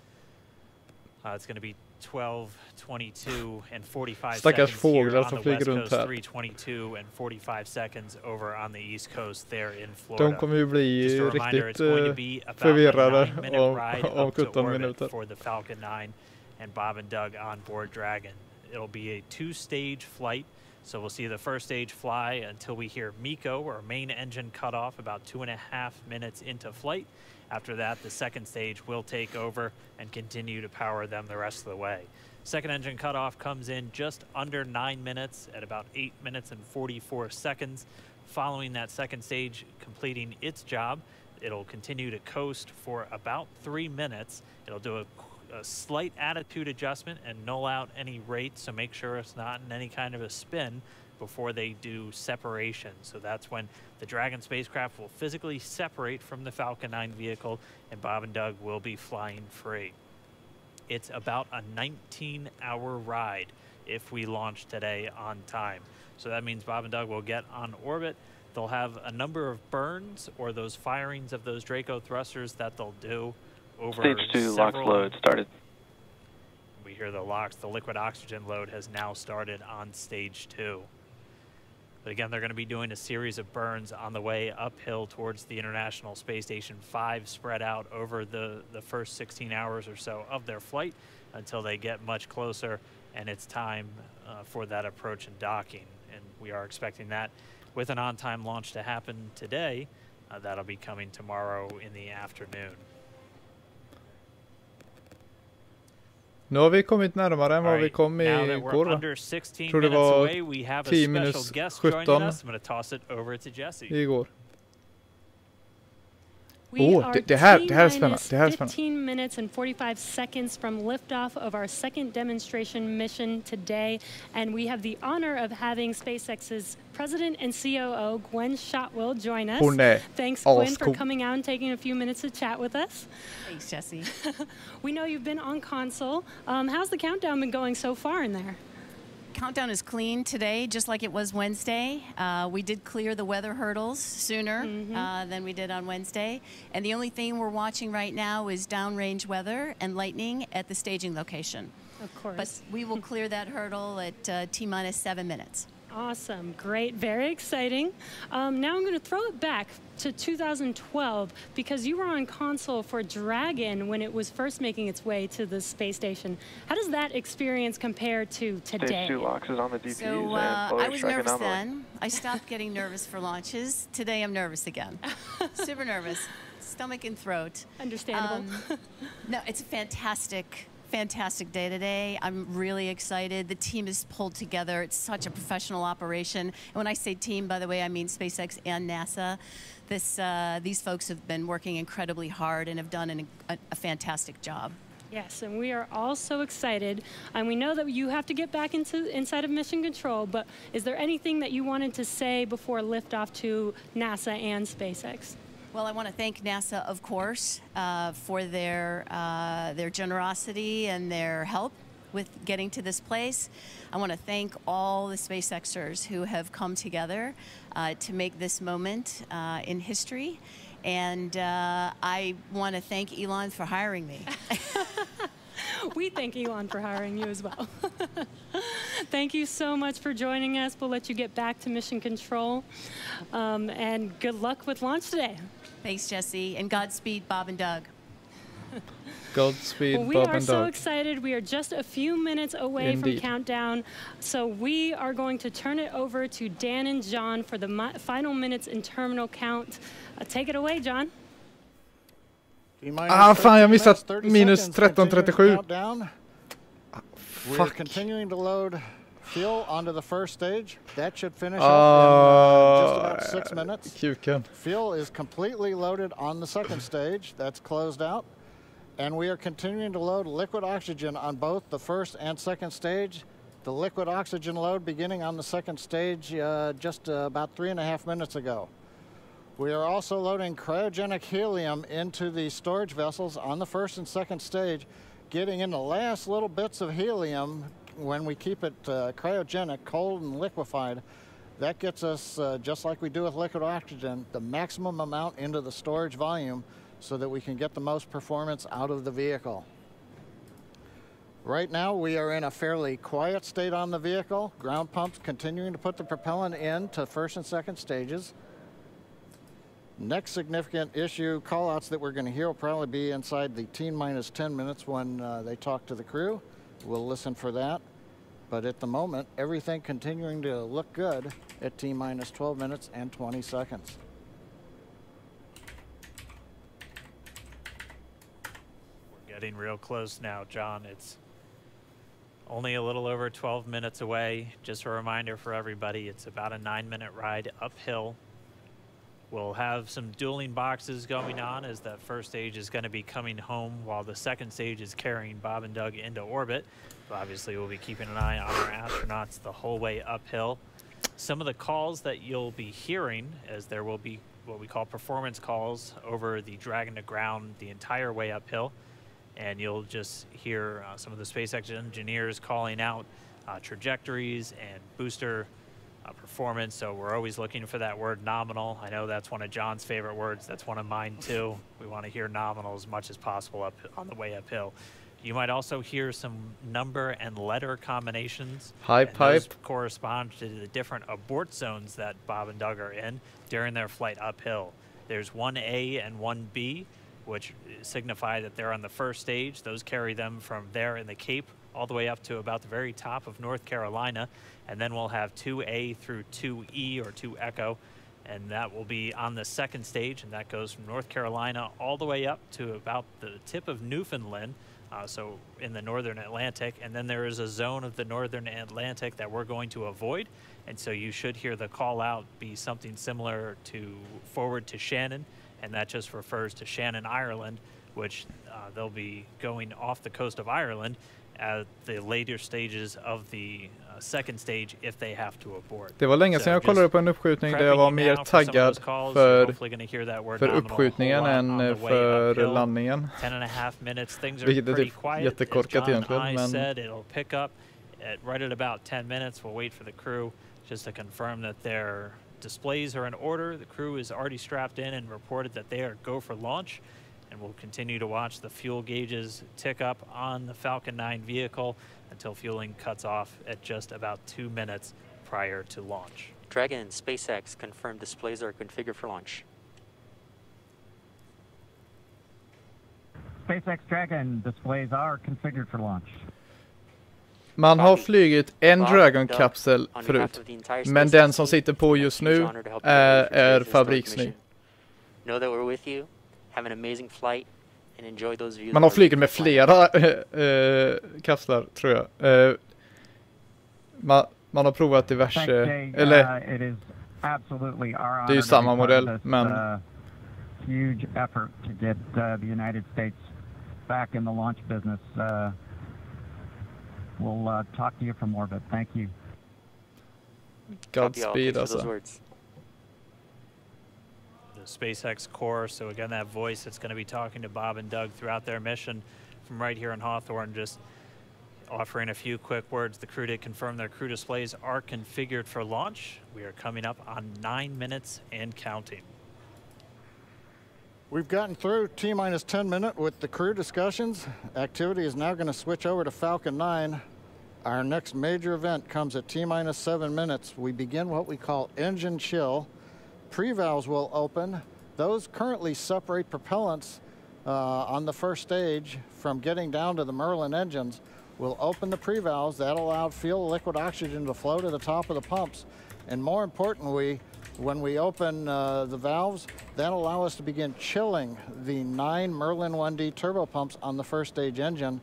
it's going to be 12:22 and 45 Stackars seconds fåglar here on som the flyger West runt Coast, här. 3:22 and 45 seconds over on the East Coast there in Florida. De kommer ju bli Just a reminder, riktigt it's going to be about förvirrade a 9-minute ride om up to 17 orbit minuter. for the Falcon 9 and Bob and Doug on board Dragon. It'll be a 2-stage flight. So we'll see the first stage fly until we hear MECO, or main engine cutoff, about 2.5 minutes into flight. After that, the second stage will take over and continue to power them the rest of the way. Second engine cutoff comes in just under 9 minutes at about 8 minutes and 44 seconds. Following that second stage completing its job, it'll continue to coast for about 3 minutes. It'll do a slight attitude adjustment and null out any rate, so make sure it's not in any kind of a spin before they do separation. So that's when the Dragon spacecraft will physically separate from the Falcon 9 vehicle and Bob and Doug will be flying free. It's about a 19-hour ride if we launch today on time. So that means Bob and Doug will get on orbit. They'll have a number of burns, or those firings of those Draco thrusters that they'll do over Stage 2 LOX load started. We hear the LOX, the liquid oxygen load has now started on stage 2. But again, they're going to be doing a series of burns on the way uphill towards the International Space Station 5, spread out over the first 16 hours or so of their flight until they get much closer and it's time for that approach and docking. And we are expecting that with an on-time launch to happen today. That'll be coming tomorrow in the afternoon. Nu har vi kommit närmare än vad vi kom igår. Jag tror det var 10 minus 17 igår. Det här är spännande. Det här är spännande. 15 minutes and 45 seconds from liftoff of our second demonstration mission today, and we have the honor of having SpaceX's President and COO Gwen Shotwell join us. Thanks, Gwen, for coming out and taking a few minutes to chat with us. Thanks, Jesse. We know you've been on console. How's the countdown been going so far in there? Countdown is clean today, just like it was Wednesday. We did clear the weather hurdles sooner than we did on Wednesday. And the only thing we're watching right now is downrange weather and lightning at the staging location. Of course. But we will clear that hurdle at T-minus 7 minutes. Awesome, great, very exciting. Now I'm going to throw it back to 2012 because you were on console for Dragon when it was first making its way to the space station. How does that experience compare to today? Stage 2 LOX is on the DPs. So I was nervous then. I stopped getting nervous for launches. Today I'm nervous again. Super nervous, stomach and throat. Understandable. No, it's a fantastic day today. I'm really excited. The team is pulled together. It's such a professional operation. And when I say team, by the way, I mean SpaceX and NASA. These folks have been working incredibly hard and have done a fantastic job. Yes, and we are all so excited. And we know that you have to get back inside of mission control, but is there anything that you wanted to say before liftoff to NASA and SpaceX? Well, I want to thank NASA, of course, for their generosity and their help with getting to this place. I want to thank all the SpaceXers who have come together to make this moment in history. And I want to thank Elon for hiring me. We thank Elon for hiring you as well. Thank you so much for joining us. We'll let you get back to mission control. And good luck with launch today. Thanks, Jesse. And Godspeed, Bob and Doug. Godspeed, well, Bob and Doug. We are so excited. We are just a few minutes away from countdown. So we are going to turn it over to Dan and John for the final minutes in terminal count. Take it away, John. Fan, jag missat minus 13:37. We're continuing to load fuel onto the first stage. That should finish up in just about 6 minutes. Kuken. Fuel is completely loaded on the second stage. That's closed out. And we are continuing to load liquid oxygen on both the first and second stage. The liquid oxygen load beginning on the second stage just about 3.5 minutes ago. We are also loading cryogenic helium into the storage vessels on the first and second stage, getting in the last little bits of helium when we keep it cryogenic, cold and liquefied. That gets us, just like we do with liquid oxygen, the maximum amount into the storage volume so that we can get the most performance out of the vehicle. Right now, we are in a fairly quiet state on the vehicle. Ground pumps continuing to put the propellant in to first and second stages. Next significant issue callouts that we're going to hear will probably be inside the T-minus 10 minutes when they talk to the crew. We'll listen for that. But at the moment, everything continuing to look good at T-minus 12 minutes and 20 seconds. We're getting real close now, John. It's only a little over 12 minutes away. Just a reminder for everybody, it's about a 9-minute ride uphill. We'll have some dueling boxes going on as that first stage is going to be coming home while the second stage is carrying Bob and Doug into orbit. So obviously, we'll be keeping an eye on our astronauts the whole way uphill. Some of the calls that you'll be hearing, as there will be what we call performance calls over the Dragon to ground the entire way uphill. And you'll just hear some of the SpaceX engineers calling out trajectories and booster performance. So we're always looking for that word nominal. I know that's one of John's favorite words. That's one of mine too. We want to hear nominal as much as possible up on the way uphill. You might also hear some number and letter combinations. Hi, pipe. Those correspond to the different abort zones that Bob and Doug are in during their flight uphill. There's 1A and 1B, which signify that they're on the first stage. Those carry them from there in the Cape all the way up to about the very top of North Carolina. And then we'll have 2A through 2E or 2 Echo, and that will be on the second stage, and that goes from North Carolina all the way up to about the tip of Newfoundland, so in the northern Atlantic. And then there is a zone of the northern Atlantic that we're going to avoid, and so you should hear the call out be something similar to forward to Shannon, and that just refers to Shannon, Ireland, which they'll be going off the coast of Ireland at the later stages of the second stage if they have to abort. Det var länge sedan jag kollade på en uppskjutning där jag var mer taggad för uppskjutningen än för landningen. 10.5 minutes. Things are Vilket är pretty typ quiet. jättekorkat egentligen, men said it'll pick up right at about 10 minutes. We'll wait for the crew just to confirm that their displays are in order. The crew is already strapped in and reported that they are go for launch. And we'll continue to watch the fuel gauges tick up on the Falcon 9 vehicle until fueling cuts off at just about 2 minutes prior to launch. Dragon and SpaceX confirmed displays are configured for launch. SpaceX Dragon displays are configured for launch. Man har flugit en Dragon-kapsel förut, men den som sitter på just nu är fabriksny. Know that we're with you. Have an amazing flight and enjoy those views. Man har flugit med flera kapslar, tror jag. Man har provat diverse, eller det är ju samma modell, men huge effort to get the United States back in the launch business. We'll talk to you from orbit. Thank you. Godspeed, alltså. SpaceX core. So again, that voice that's going to be talking to Bob and Doug throughout their mission from right here in Hawthorne, just offering a few quick words. The crew did confirm their crew displays are configured for launch. We are coming up on 9 minutes and counting. We've gotten through T-minus 10 minute with the crew discussions. Activity is now going to switch over to Falcon 9. Our next major event comes at T-minus 7 minutes. We begin what we call engine chill. Pre-valves will open. Those currently separate propellants on the first stage from getting down to the Merlin engines. We'll open the pre-valves. That allowed fuel liquid oxygen to flow to the top of the pumps. And more importantly, when we open the valves, that allow us to begin chilling the 9 Merlin 1D turbo pumps on the first stage engine.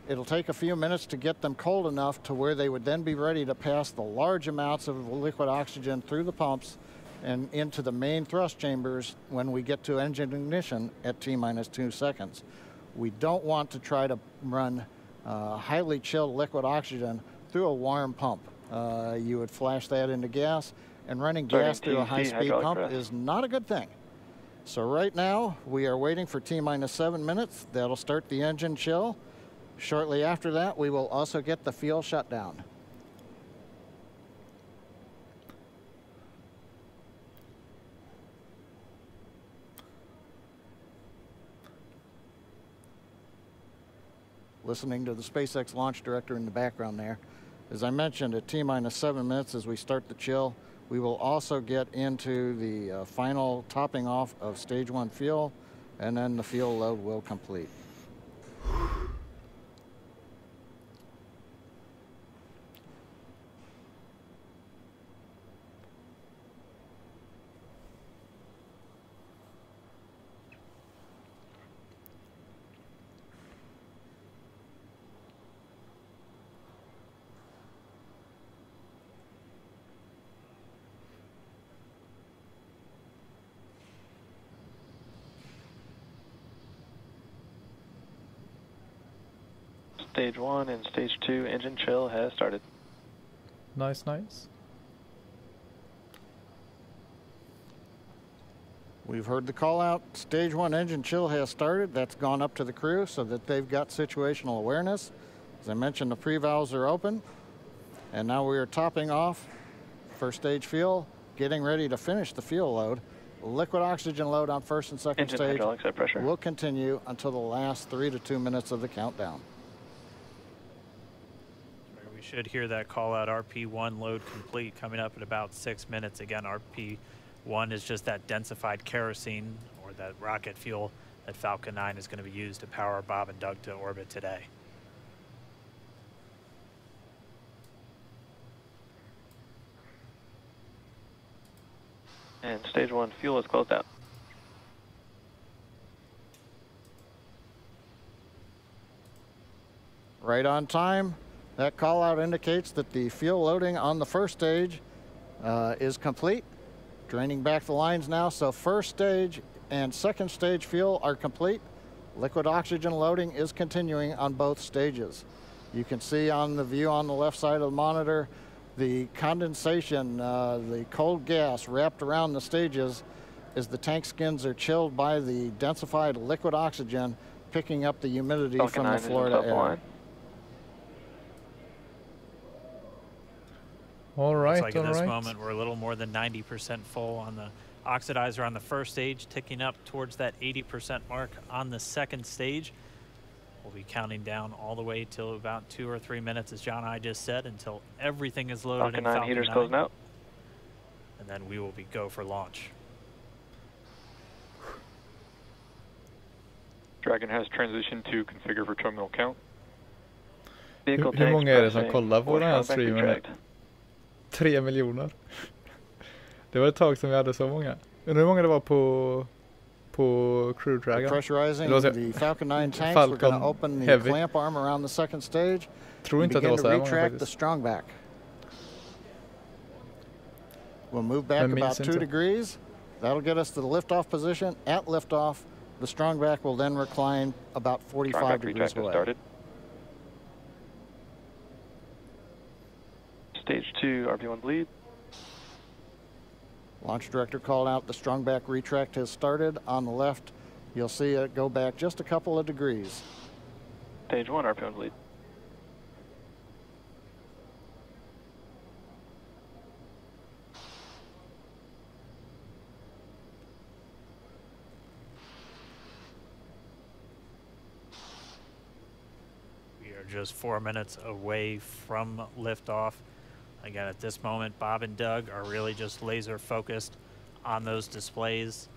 It'll take a few minutes to get them cold enough to where they would then be ready to pass the large amounts of liquid oxygen through the pumps and into the main thrust chambers when we get to engine ignition at T-minus 2 seconds. We don't want to try to run highly chilled liquid oxygen through a warm pump. You would flash that into gas, and running gas through a high-speed pump is not a good thing. So right now, we are waiting for T-minus 7 minutes. That'll start the engine chill. Shortly after that, we will also get the fuel shutdown. listening to the SpaceX launch director in the background there. As I mentioned, at T-minus 7 minutes as we start the chill, we will also get into the final topping off of stage 1 fuel, and then the fuel load will complete. Stage 1 and Stage 2 engine chill has started. Nice, nice. We've heard the call out. Stage 1 engine chill has started. That's gone up to the crew so that they've got situational awareness. As I mentioned, the pre-valves are open. And now we are topping off first stage fuel, getting ready to finish the fuel load. Liquid oxygen load on first and second Engine stage hydraulics at pressure. will continue until the last 3 to 2 minutes of the countdown. We should hear that call out RP1 load complete coming up in about 6 minutes. Again, RP1 is just that densified kerosene or that rocket fuel that Falcon 9 is going to be used to power Bob and Doug to orbit today. And Stage 1 fuel is closed out. Right on time. That call out indicates that the fuel loading on the first stage is complete. Draining back the lines now, so first stage and second stage fuel are complete. Liquid oxygen loading is continuing on both stages. You can see on the view on the left side of the monitor the condensation, the cold gas wrapped around the stages as the tank skins are chilled by the densified liquid oxygen, picking up the humidity from the Florida air. All right, looks like at this moment we're a little more than 90% full on the oxidizer on the first stage, ticking up towards that 80% mark on the second stage. We'll be counting down all the way till about 2 or 3 minutes, as John and I just said, until everything is loaded in Falcon 9. Heaters closing out. And then we will be go for launch. Dragon has transitioned to configure for terminal count. Hur många är det som kollar på den här streamen? 3 miljoner. Det var ett tag som vi hade så många. Undrar hur många det var på Crew Dragon. Pressurizing the Falcon 9 tanks. We're going to open the heavy. clamp arm around the second stage. Tror inte att det var så här många retract the strongback. We'll move back about 2 degrees. That'll get us to the liftoff position. At liftoff, the strongback will then recline about 45 degrees away. Started. Stage 2, RP1 bleed. Launch director called out the strongback retract has started. On the left, you'll see it go back just a couple of degrees. Stage 1, RP1 bleed. We are just 4 minutes away from liftoff. Again, at this moment, Bob and Doug are really just laser focused on those displays.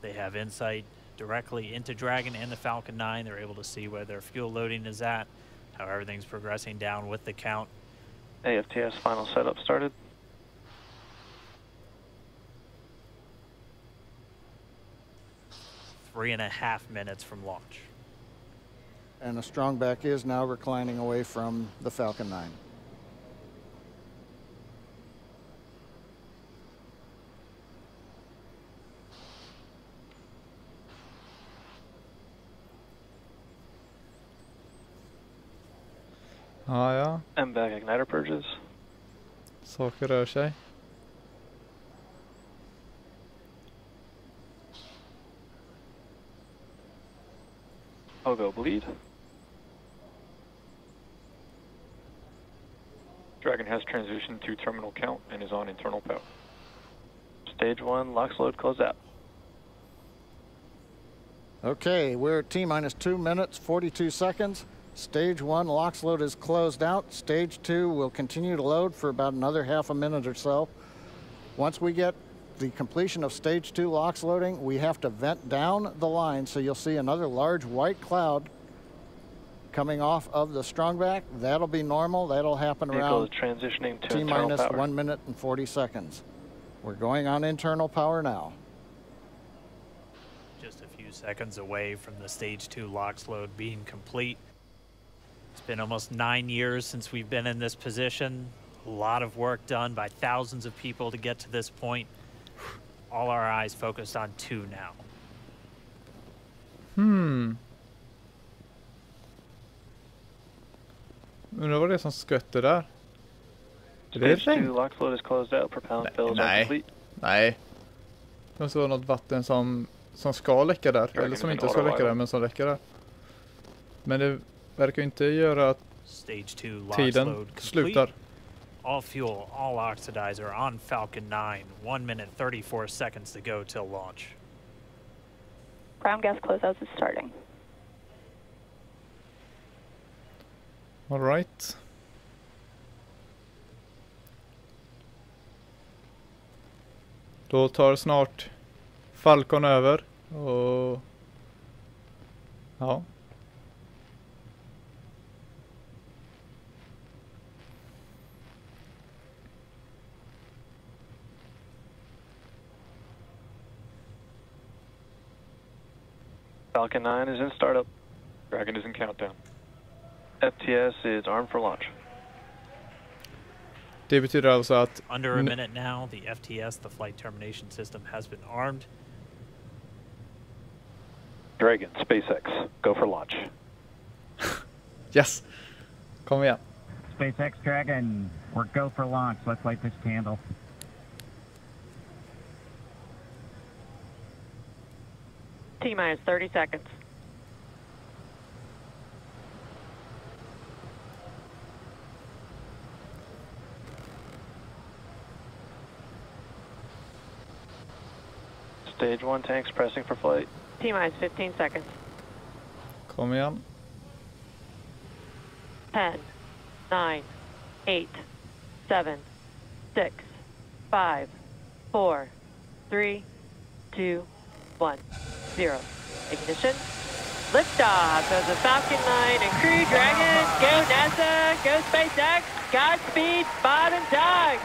They have insight directly into Dragon and the Falcon 9. They're able to see where their fuel loading is at, how everything's progressing down with the count. AFTS final setup started. Three and a half minutes from launch. And the strongback is now reclining away from the Falcon 9. Ja. MVAC igniter purges. Saker rör sig. Ogo bleed. Dragon has transitioned to terminal count and is on internal power. Stage 1, LOX load closed out. Okay, we're at T-minus 2 minutes, 42 seconds. Stage 1 LOX load is closed out. Stage 2 will continue to load for about another half a minute or so. Once we get the completion of Stage 2 LOX loading, we have to vent down the line, so you'll see another large white cloud coming off of the strongback. That'll be normal. That'll happen around transitioning to T-minus 1 minute and 40 seconds. We're going on internal power now. Just a few seconds away from the Stage 2 LOX load being complete. It's been almost 9 years since we've been in this position. A lot of work done by thousands of people to get to this point. All our eyes focused on 2 now. Undrar vad det är som skvätter där. Är det Stage 2 regn? LOX load is closed out. Propellant fills are complete. Nej. Det måste vara något vatten som ska läcka där. Eller som inte ska läcka där, men som läcker där. Men det verkar inte göra att tiden slutar. All fuel, all oxidizer on Falcon 9. 1 minute 34 seconds to go till launch. Ground gas closeouts is starting. All right. Då tar snart Falcon över och ja. Falcon 9 is in startup. Dragon is in countdown. FTS is armed for launch. Det betyder alltså att under a minute now, the FTS, the flight termination system, has been armed. Dragon, SpaceX, go for launch. Yes. Kom igen. SpaceX Dragon, we're go for launch. Let's light this candle. T-minus 30 seconds. Stage 1 tanks pressing for flight. T-minus 15 seconds. Kom igen. 10, 9, 8, 7, 6, 5, 4, 3, 2, 1, 0. Ignition. Liftoff of the Falcon 9 and Crew Dragon. Go NASA, go SpaceX. Godspeed, Bob and Doug.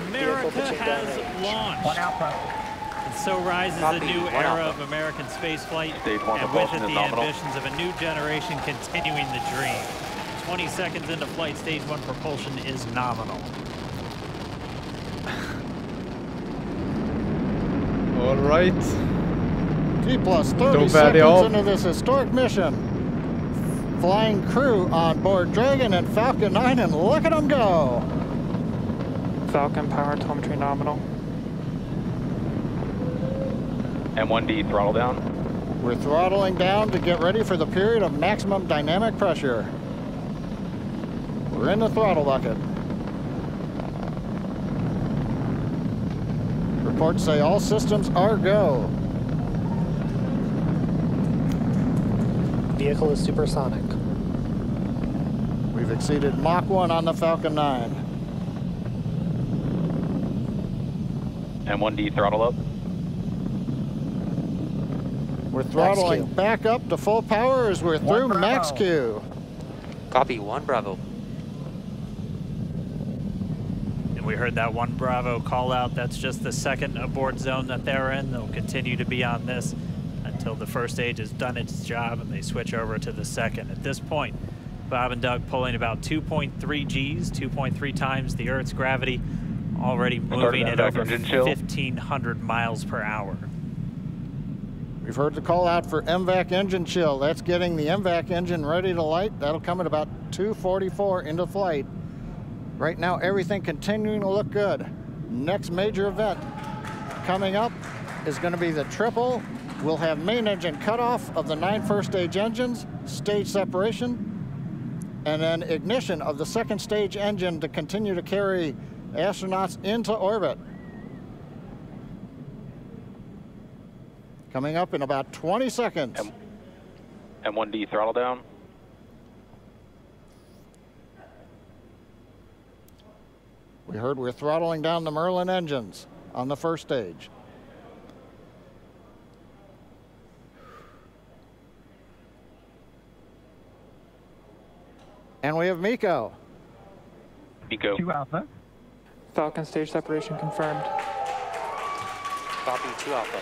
America has launched. And so rises a new era of American spaceflight, and with it the ambitions of a new generation continuing the dream. 20 seconds into flight, Stage 1 propulsion is nominal. All right. T plus 30 seconds into this historic mission. Flying crew on board Dragon and Falcon 9, and look at them go. Falcon power telemetry nominal. M1D throttle down. We're throttling down to get ready for the period of maximum dynamic pressure. We're in the throttle bucket. Reports say all systems are go. Vehicle is supersonic. We've exceeded Mach 1 on the Falcon 9. M1D throttle up. We're throttling back up to full power as we're through max Q. Copy, 1 Bravo. And we heard that 1 Bravo call out. That's just the second abort zone that they're in. They'll continue to be on this until the first stage has done its job and they switch over to the second. At this point, Bob and Doug pulling about 2.3 Gs, 2.3 times the Earth's gravity, already moving at over 1,500 miles per hour. We've heard the call out for MVAC engine chill. That's getting the MVAC engine ready to light. That'll come at about 2:44 into flight. Right now, everything continuing to look good. Next major event coming up is going to be the triple. We'll have main engine cutoff of the 9 first stage engines, stage separation, and then ignition of the second stage engine to continue to carry astronauts into orbit. Coming up in about 20 seconds. M1D throttle down. We heard we're throttling down the Merlin engines on the first stage. And we have Miko. Miko. 2 Alpha. Falcon stage separation confirmed. Copy 2 Alpha.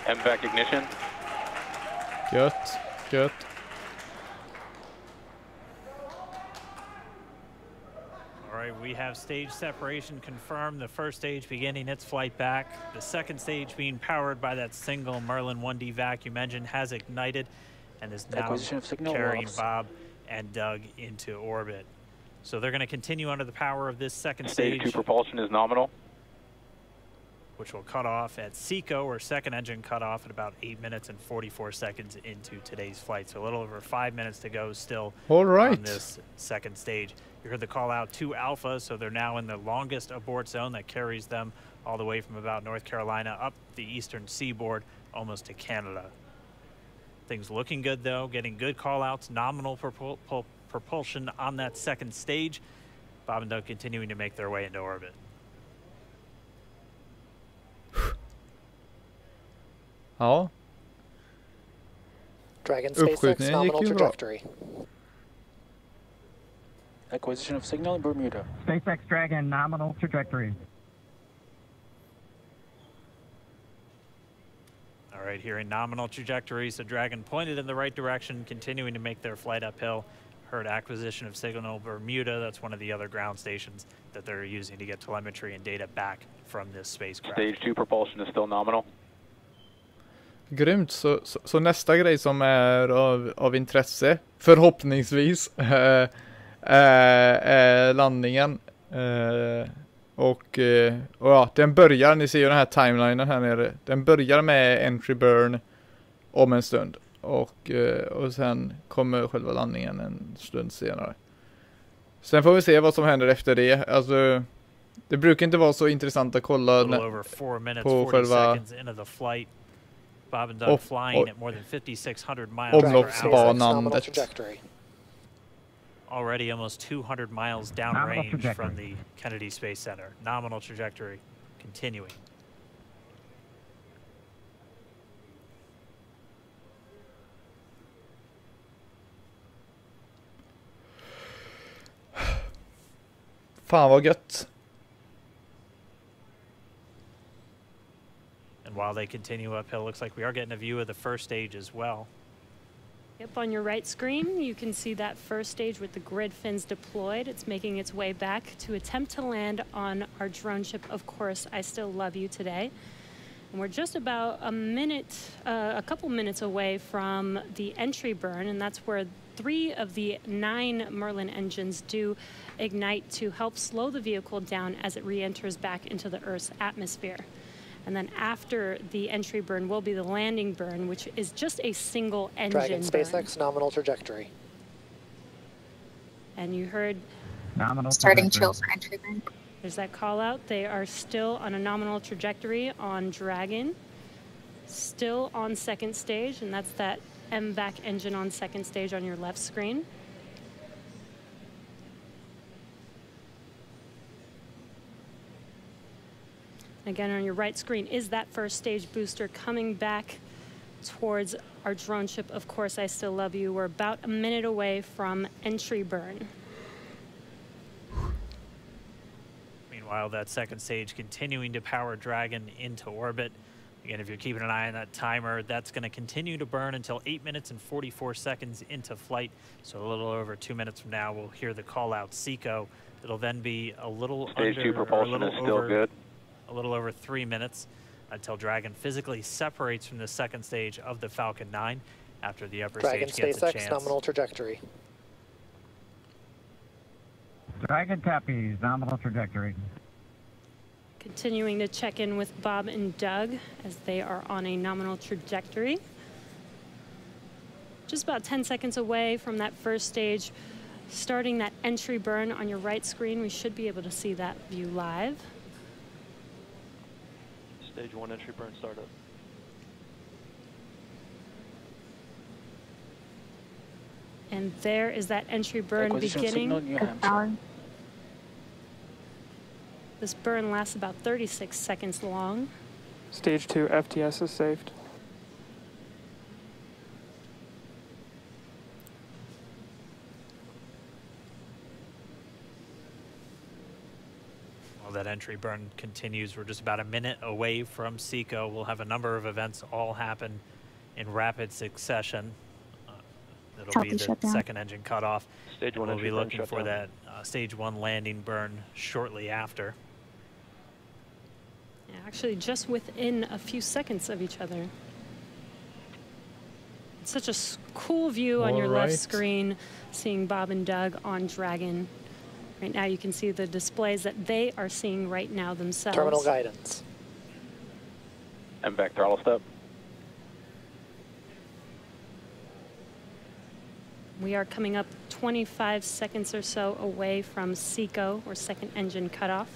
MVAC ignition. Gött, gött. All right, we have stage separation confirmed. The first stage beginning its flight back. The second stage being powered by that single Merlin 1D vacuum engine has ignited and is now carrying Bob and Doug into orbit. So they're going to continue under the power of this second stage. Stage 2 propulsion is nominal. Which will cut off at SECO, or second engine cut off at about 8 minutes and 44 seconds into today's flight. So a little over 5 minutes to go still on this second stage. You heard the call out to Alpha, so they're now in the longest abort zone that carries them all the way from about North Carolina up the eastern seaboard, almost to Canada. Things looking good though, getting good call outs, nominal propulsion on that second stage. Bob and Doug continuing to make their way into orbit. Ja. Dragon SpaceX nominal trajectory. Acquisition of signal in Bermuda. SpaceX Dragon nominal trajectory. All right, here in nominal trajectory, so Dragon pointed in the right direction, continuing to make their flight uphill. Heard acquisition of signal Bermuda. That's one of the other ground stations that they're using to get telemetry and data back from this spacecraft. Stage 2 propulsion is still nominal. Grymt, så nästa grej som är av intresse, förhoppningsvis, är landningen. Och ja, den börjar, ni ser ju den här timelinen här nere, den börjar med entry burn om en stund. Och sen kommer själva landningen en stund senare. Sen får vi se vad som händer efter det. Alltså, det brukar inte vara så intressant att kolla på själva Bob and Doug flying at more than 5,600 miles omloppsbanan. Already almost 200 miles downrange from the Kennedy Space Center. Nominal trajectory continuing. Fan vad gött. And while they continue uphill, looks like we are getting a view of the first stage as well. Yep, on your right screen, you can see that first stage with the grid fins deployed. It's making its way back to attempt to land on our drone ship, Of Course, I Still Love You Today. And we're just about a couple minutes away from the entry burn, and that's where 3 of the 9 Merlin engines do ignite to help slow the vehicle down as it re-enters back into the Earth's atmosphere. And then after the entry burn will be the landing burn, which is just a single engine Dragon SpaceX nominal trajectory. And you heard nominal starting chill for entry burn. There's that call out. They are still on a nominal trajectory on Dragon, still on second stage, and that's that MVAC engine on second stage on your left screen. Again, on your right screen is that first stage booster coming back towards our drone ship, Of Course, I Still Love You. We're about a minute away from entry burn. Meanwhile, that second stage continuing to power Dragon into orbit. Again, if you're keeping an eye on that timer, that's going to continue to burn until 8 minutes and 44 seconds into flight. So a little over 2 minutes from now, we'll hear the call out SECO. It'll then be a little Stage 2 propulsion is still good. A little over 3 minutes until Dragon physically separates from the second stage of the Falcon 9 after the upper Dragon stage gets a SpaceX chance. nominal trajectory. Dragon copies, nominal trajectory. Continuing to check in with Bob and Doug as they are on a nominal trajectory. Just about 10 seconds away from that first stage, starting that entry burn on your right screen. We should be able to see that view live. Stage 1 entry burn startup. And there is that entry burn beginning. This burn lasts about 36 seconds long. Stage 2 FTS is saved. While that entry burn continues, we're just about a minute away from SECO. We'll have a number of events all happen in rapid succession. It'll be the second engine cutoff. Stage 1 we'll be looking for shutdown. that stage 1 landing burn shortly after. Yeah, actually, just within a few seconds of each other. It's such a cool view on your left screen, seeing Bob and Doug on Dragon. Right now, you can see the displays that they are seeing right now themselves. Terminal guidance. And back throttle step. We are coming up 25 seconds or so away from SECO, or second engine cutoff.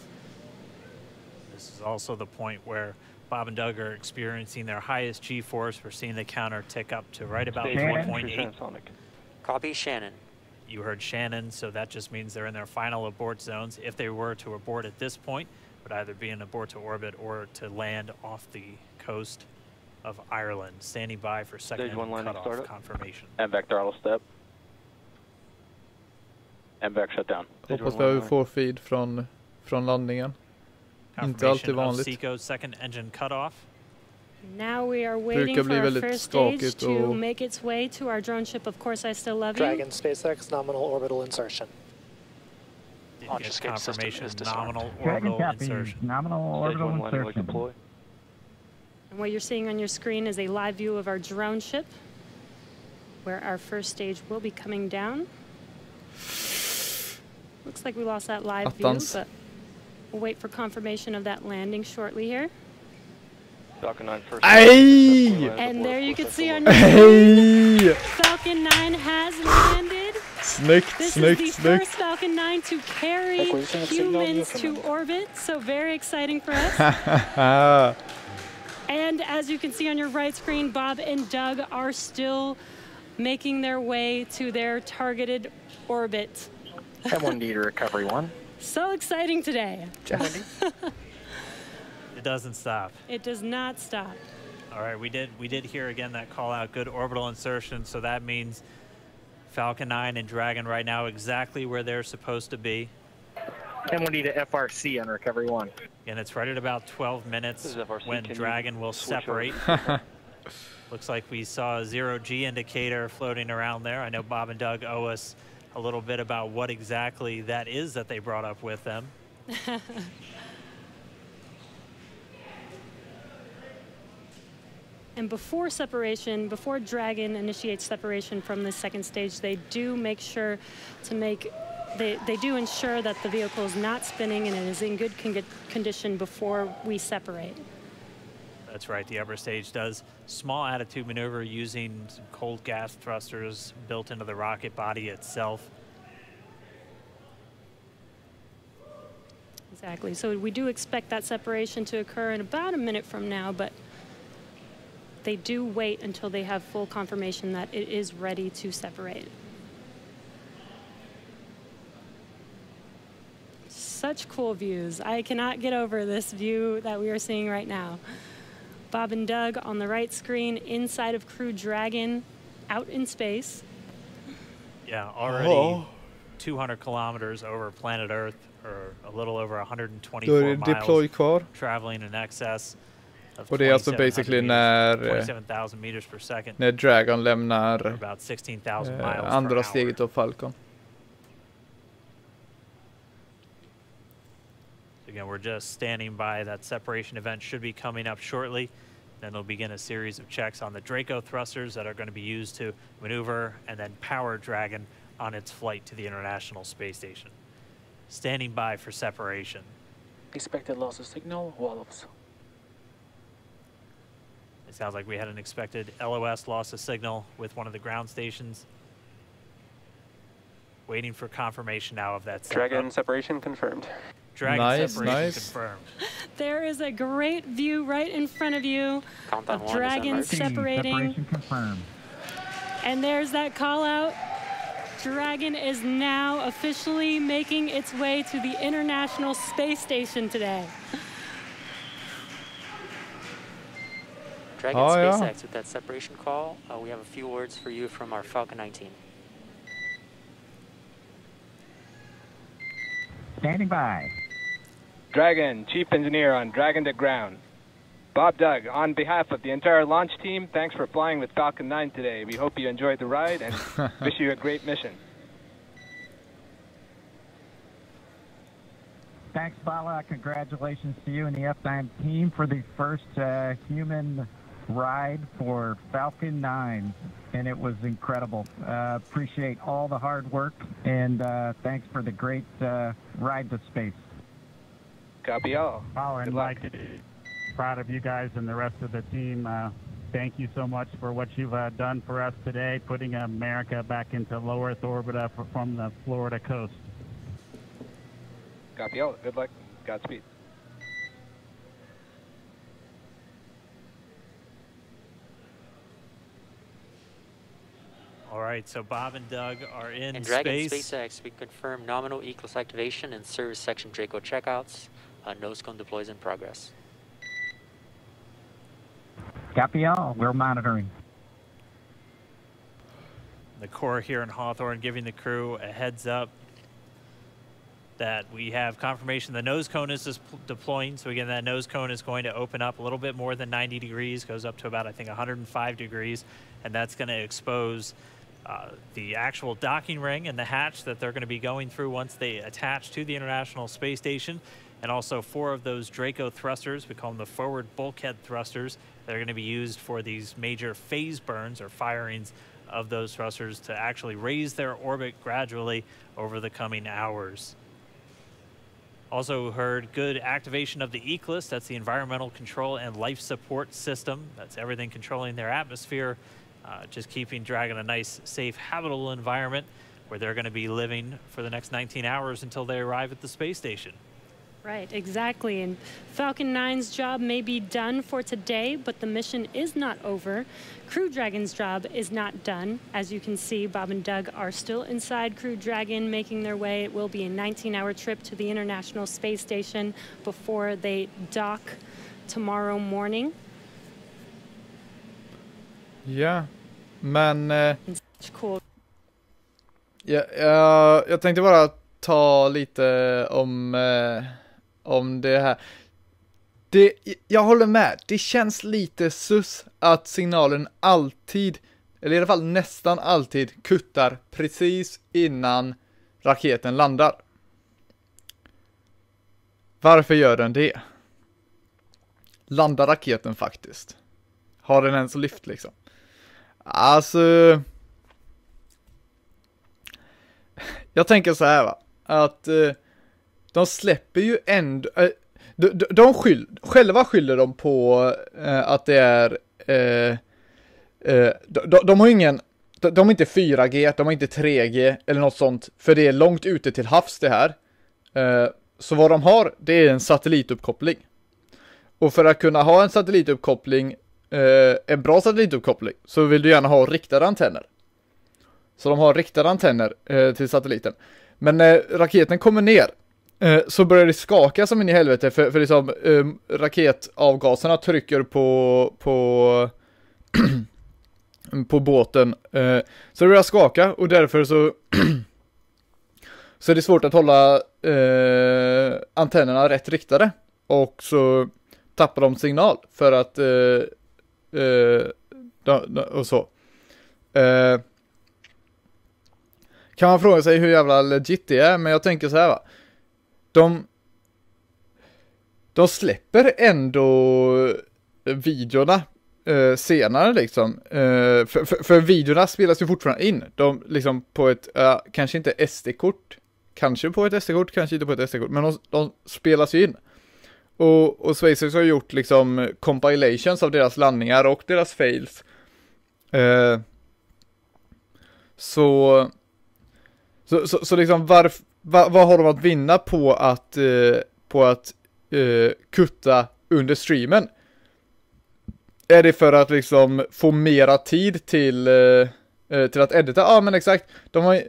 This is also the point where Bob and Doug are experiencing their highest G-force. We're seeing the counter tick up to right about 1.8. Copy, Shannon. You heard Shannon, so that just means they're in their final abort zones. If they were to abort at this point, it would either be an abort to orbit or to land off the coast of Ireland. Standing by for second cutoff confirmation. And back throttle step. And back shutdown. Hoppas vi får feed från landningen. Inte alltid vanligt. SECO's second engine cutoff. Now we are waiting for our first stage to make its way to our drone ship. Of course, I still love you. Dragon SpaceX nominal orbital insertion. Launch escape confirmation is nominal Dragon orbital copy. insertion. Nominal orbital insertion. And what you're seeing on your screen is a live view of our drone ship, where our first stage will be coming down. Looks like we lost that live view, but we'll wait for confirmation of that landing shortly here. Falcon 9 first. And there you can see on your screen, Falcon 9 has landed. This is the first Falcon 9 to carry humans to orbit, so very exciting for us. And as you can see on your right screen, Bob and Doug are still making their way to their targeted orbit. M1D to recovery 1. So exciting today. It doesn't stop. It does not stop. All right, we did hear again that call out, good orbital insertion, so that means Falcon 9 and Dragon right now exactly where they're supposed to be. M1D to FRC on recovery 1. And it's right at about 12 minutes when Dragon will separate. Looks like we saw a 0G indicator floating around there. I know Bob and Doug owe us a little bit about what exactly that is that they brought up with them. And before separation, before Dragon initiates separation from the second stage, they do make sure to they do ensure that the vehicle is not spinning and it is in good condition before we separate. That's right, the upper stage does small attitude maneuver using some cold gas thrusters built into the rocket body itself. Exactly, so we do expect that separation to occur in about a minute from now, but they do wait until they have full confirmation that it is ready to separate. Such cool views. I cannot get over this view that we are seeing right now. Bob and Doug on the right screen, inside of Crew Dragon, out in space. Yeah, already 200 kilometers over planet Earth, or a little over 124 miles, traveling in excess of Och det är alltså basically när 27,000 meters per second. När Dragon lämnar about 16,000 miles andra steget av Falcon. Again, we're just standing by. That separation event should be coming up shortly. Then they'll begin a series of checks on the Draco thrusters that are going to be used to maneuver and then power Dragon on its flight to the International Space Station. Standing by for separation. Expected loss of signal, Wallows. It sounds like we had an expected LOS loss of signal with one of the ground stations. Waiting for confirmation now of that Dragon separation confirmed. Dragon separation confirmed. There is a great view right in front of you Countdown of dragons separating. Separation confirmed. And there's that call out. Dragon is now officially making its way to the International Space Station today. Dragon SpaceX with that separation call. We have a few words for you from our Falcon 9 team. Standing by. Dragon, Chief Engineer on Dragon to Ground. Bob Doug, on behalf of the entire launch team, thanks for flying with Falcon 9 today. We hope you enjoyed the ride and wish you a great mission. Thanks, Bala. Congratulations to you and the F9 team for the first human ride for Falcon 9. And it was incredible. Appreciate all the hard work, and thanks for the great ride to space. Copy all. Bala and Mike, proud of you guys and the rest of the team. Thank you so much for what you've done for us today, putting America back into low Earth orbit from the Florida coast. Copy all. Good luck. Godspeed. All right, so Bob and Doug are in And Dragon space. SpaceX, we confirm nominal ECLS activation and service section Draco checkouts. Nose cone deploys in progress. Copy all. We're monitoring. The Corps here in Hawthorne giving the crew a heads up that we have confirmation the nose cone is deploying. So again, that nose cone is going to open up a little bit more than 90 degrees, goes up to about, I think, 105 degrees, and that's going to expose the actual docking ring and the hatch that they're going to be going through once they attach to the International Space Station, and also 4 of those Draco thrusters, we call them the forward bulkhead thrusters, that are going to be used for these major phase burns or firings of those thrusters to actually raise their orbit gradually over the coming hours. Also heard good activation of the ECLS, that's the Environmental Control and Life Support System. That's everything controlling their atmosphere, just keeping Dragon a nice, safe, habitable environment where they're going to be living for the next 19 hours until they arrive at the space station. Right, exactly. And Falcon 9's job may be done for today, but the mission is not over. Crew Dragon's job is not done. As you can see, Bob and Doug are still inside Crew Dragon, making their way. It will be a 19-hour trip to the International Space Station before they dock tomorrow morning. Ja, men... Cool. Ja, jag tänkte bara ta lite om det här. Jag håller med. Det känns lite sus att signalen alltid, eller i alla fall nästan alltid, kuttar precis innan raketen landar. Varför gör den det? Landar raketen faktiskt? Har den ens lyft liksom? Alltså... Jag tänker så här, va. Att de släpper ju ändå... Själva skyller de på att det är... De har ingen... De har inte 4G, de har inte 3G eller något sånt. För det är långt ute till havs det här. Så vad de har, det är en satellituppkoppling. Och för att kunna ha en satellituppkoppling, en bra satellituppkoppling, så vill du gärna ha riktade antenner. Så de har riktade antenner till satelliten. Men när raketen kommer ner så börjar det skaka som in i helvete. För liksom, raketavgaserna trycker på båten. Så det börjar skaka och därför så så är det svårt att hålla antennerna rätt riktade. Och så tappar de signal för att och så. Kan man fråga sig hur jävla legit det är, men jag tänker så här, va. De släpper ändå videorna senare liksom. För videorna spelas ju fortfarande in. De liksom på ett, kanske inte SD-kort. Kanske på ett SD-kort, kanske inte på ett SD-kort. Men de spelas ju in. Och SpaceX har gjort liksom compilations av deras landningar och deras fails. Så liksom vad har de att vinna på på att kutta under streamen? Är det för att liksom få mera tid till att edita? Ja, men exakt. De har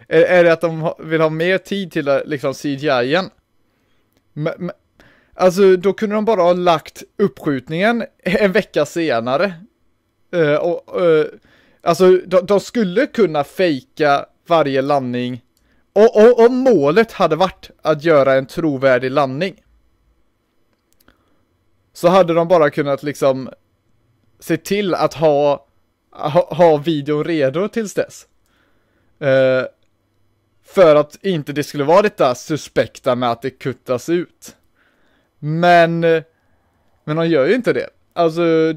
är det att de vill ha mer tid till liksom CGI-en? Alltså, då kunde de bara ha lagt uppskjutningen en vecka senare. Alltså, de skulle kunna fejka varje landning. Och om målet hade varit att göra en trovärdig landning, så hade de bara kunnat liksom se till att ha videon redo tills dess. För att inte det skulle vara detta suspekta med att det kuttas ut. Men de gör ju inte det. Alltså,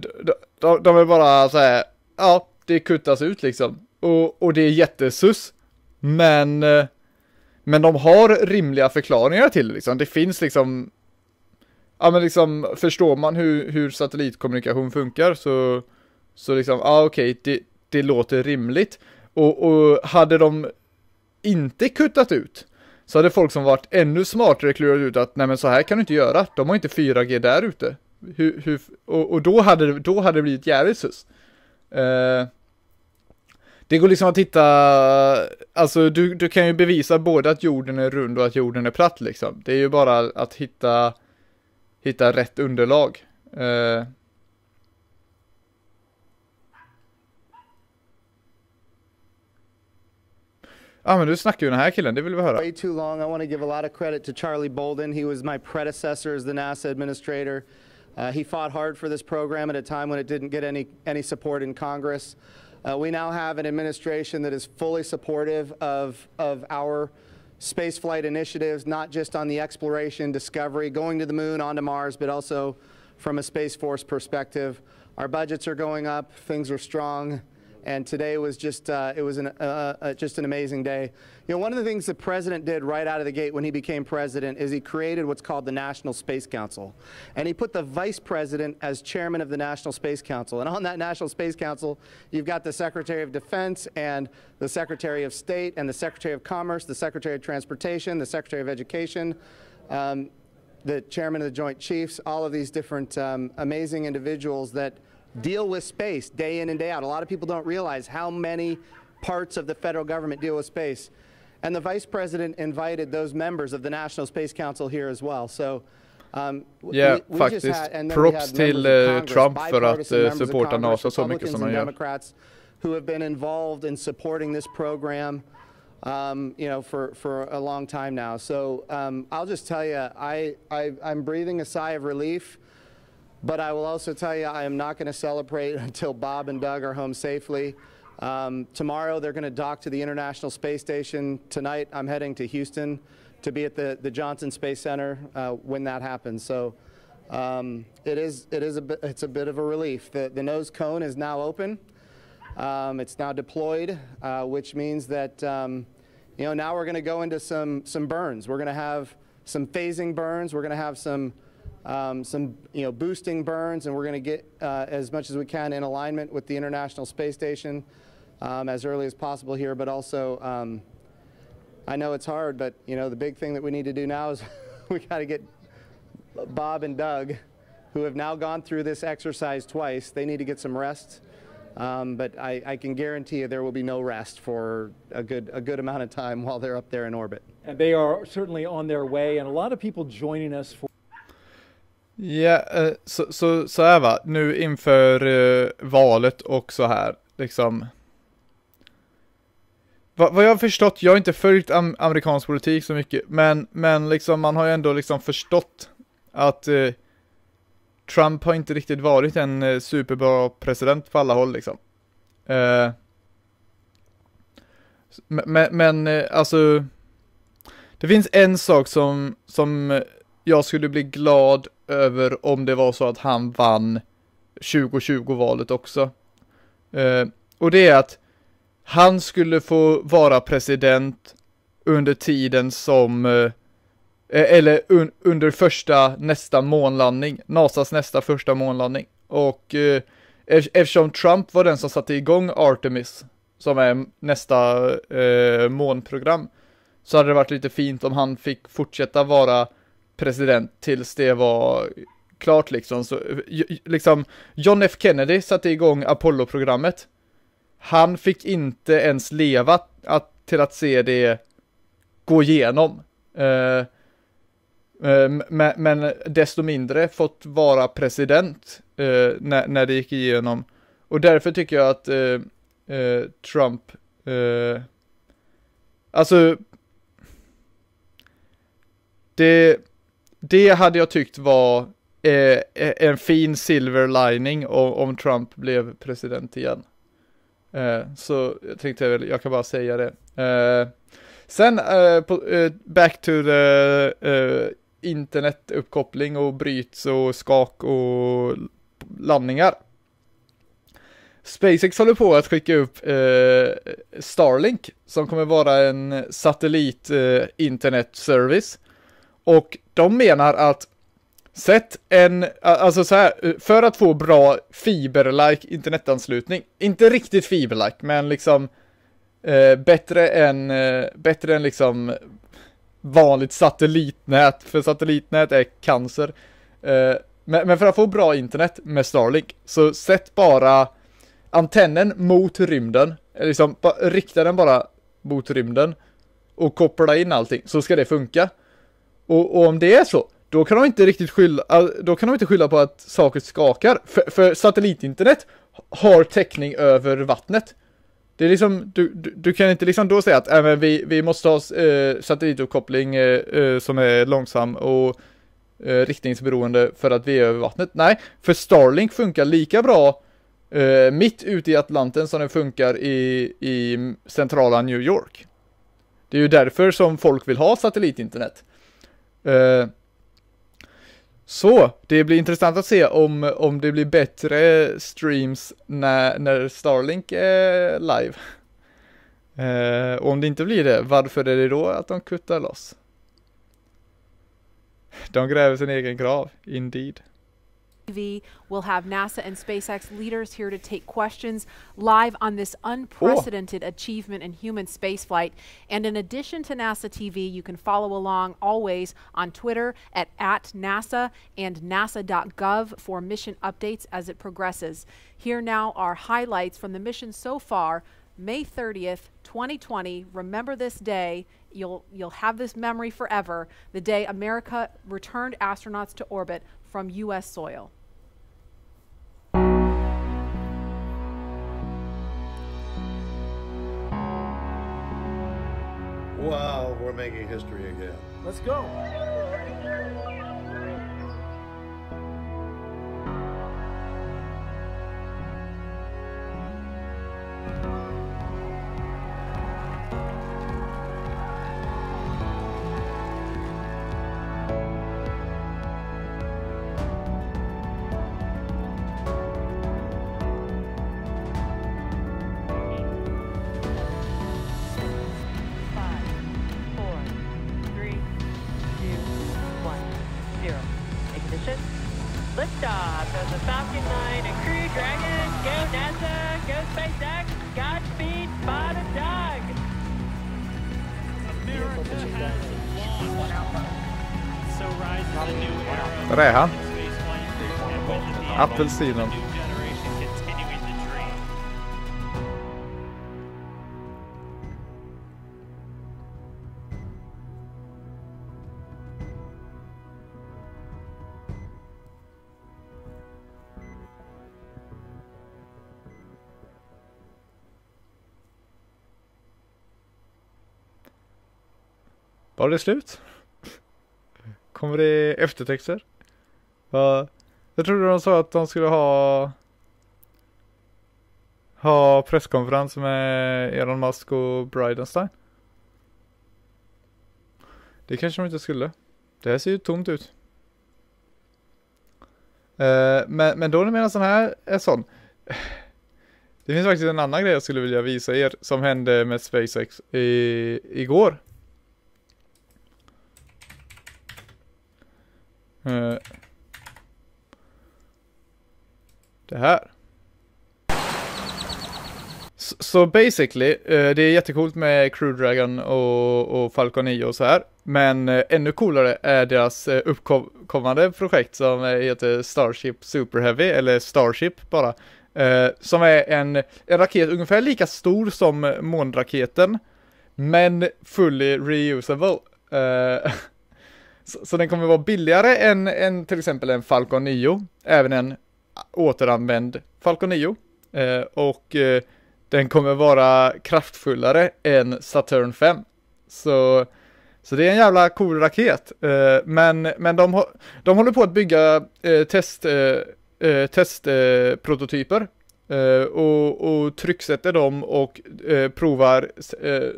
de är bara så här, ja, det kuttas ut liksom. Och det är jättesus. Men de har rimliga förklaringar till det liksom. Det finns liksom, ja men liksom, förstår man hur satellitkommunikation funkar, så liksom, ja okej, det låter rimligt. Och hade de inte kuttat ut, så hade folk som varit ännu smartare klurat ut att nej men så här kan du inte göra. De har inte 4G där ute. Och då hade det blivit jävligt sus. Det går liksom att hitta, alltså du kan ju bevisa både att jorden är rund och att jorden är platt liksom. Det är ju bara att hitta rätt underlag. Men du snackar ju den här killen, det vill vi höra. Way too long. I want to give a lot of credit to Charlie Bolden. He was my predecessor as the NASA administrator. He fought hard for this program at a time when it didn't get any support in Congress. We now have an administration that is fully supportive of our spaceflight initiatives, not just on the exploration, discovery, going to the moon, onto Mars, but also from a Space Force perspective. Our budgets are going up, things are strong. And today was just, it was just an amazing day. You know, one of the things the president did right out of the gate when he became president is he created what's called the National Space Council. And he put the vice president as chairman of the National Space Council. And on that National Space Council, you've got the Secretary of Defense and the Secretary of State and the Secretary of Commerce, the Secretary of Transportation, the Secretary of Education, the chairman of the Joint Chiefs, all of these different amazing individuals that deal with space day in and day out. A lot of people don't realize how many parts of the federal government deal with space. And the vice president invited those members of the National Space Council here as well. So faktiskt. Props till Trump för att supporta NASA så mycket som han gör. Democrats who have been involved in supporting this program, you know, for a long time now. So I'll just tell you, I'm breathing a sigh of relief. But I will also tell you, I am not going to celebrate until Bob and Doug are home safely. Tomorrow, they're going to dock to the International Space Station. Tonight, I'm heading to Houston to be at the Johnson Space Center when that happens. So it's a bit of a relief. The nose cone is now open. It's now deployed, which means that you know, now we're going to go into some burns. We're going to have some phasing burns. We're going to have some you know, boosting burns, and we're going to get as much as we can in alignment with the International Space Station as early as possible here. But also, I know it's hard, but you know, the big thing that we need to do now is we got to get Bob and Doug, who have now gone through this exercise twice. They need to get some rest. But I can guarantee you there will be no rest for a good amount of time while they're up there in orbit. And they are certainly on their way, and a lot of people joining us for. Ja, så här va, nu inför valet och så här, liksom. Vad jag har förstått, jag har inte följt amerikansk politik så mycket, men liksom man har ju ändå liksom förstått att Trump har inte riktigt varit en superbra president på alla håll liksom. Men alltså, det finns en sak som jag skulle bli glad över om det var så att han vann 2020-valet också. Och det är att han skulle få vara president under tiden som eller under nästa månlandning, NASAs nästa första månlandning. Och eftersom Trump var den som satte igång Artemis, som är nästa månprogram, så hade det varit lite fint om han fick fortsätta vara president tills det var klart liksom. Så, liksom John F. Kennedy satte igång Apollo-programmet. Han fick inte ens leva till att se det gå igenom. Men desto mindre fått vara president när det gick igenom. Och därför tycker jag att Trump alltså det hade jag tyckt var en fin silver lining om Trump blev president igen. Så jag tänkte jag kan bara säga det. Sen back to the internetuppkoppling och bryts och skak och landningar. SpaceX håller på att skicka upp Starlink som kommer vara en satellit internetservice. Och de menar att alltså så här, för att få bra fiber-like internetanslutning, inte riktigt fiber-like, men liksom bättre än liksom vanligt satellitnät, för satellitnät är cancer. Men för att få bra internet med Starlink, så sätt bara antennen mot rymden, liksom rikta den bara mot rymden och koppla in allting, så ska det funka. Och om det är så, då kan de inte riktigt skylla på att saker skakar. För satellitinternet har täckning över vattnet. Det är liksom, du kan inte liksom då säga att vi måste ha satellituppkoppling som är långsam och riktningsberoende för att vi är över vattnet. Nej, för Starlink funkar lika bra mitt ute i Atlanten som den funkar i centrala New York. Det är ju därför som folk vill ha satellitinternet. Så det blir intressant att se om det blir bättre streams när Starlink är live. Och om det inte blir det, varför är det då att de kuttar loss? De gräver sin egen grav, indeed. We'll have NASA and SpaceX leaders here to take questions live on this unprecedented achievement in human spaceflight. And in addition to NASA TV, you can follow along always on Twitter at @NASA and nasa.gov for mission updates as it progresses. Here now are highlights from the mission so far. May 30th, 2020. Remember this day. You'll have this memory forever. The day America returned astronauts to orbit from U.S. soil. Wow, we're making history again. Let's go. Liftoff of the Falcon 9 and Crew Dragon. Go NASA, go SpaceX, Godspeed, Bob and Doug. America has launched. So rises a new era. Där är han. Apelsinen. Var det slut? Kommer det eftertexter? Jag trodde de sa att de skulle ha presskonferens med Elon Musk och Bridenstine. Det kanske de inte skulle. Det här ser ju tomt ut. Men då menar sån här är sån. Det finns faktiskt en annan grej jag skulle vilja visa er som hände med SpaceX igår. Det här. så basically, det är jättecoolt med Crew Dragon och Falcon 9 och så här. Men ännu coolare är deras uppkommande projekt som heter Starship Super Heavy, eller Starship bara. Som är en raket ungefär lika stor som månraketen, men fully reusable. Så den kommer vara billigare än till exempel en Falcon 9, även en återanvänd Falcon 9. Och den kommer vara kraftfullare än Saturn 5. Så det är en jävla cool raket. Men de håller på att bygga testprototyper. Och trycksätter dem och provar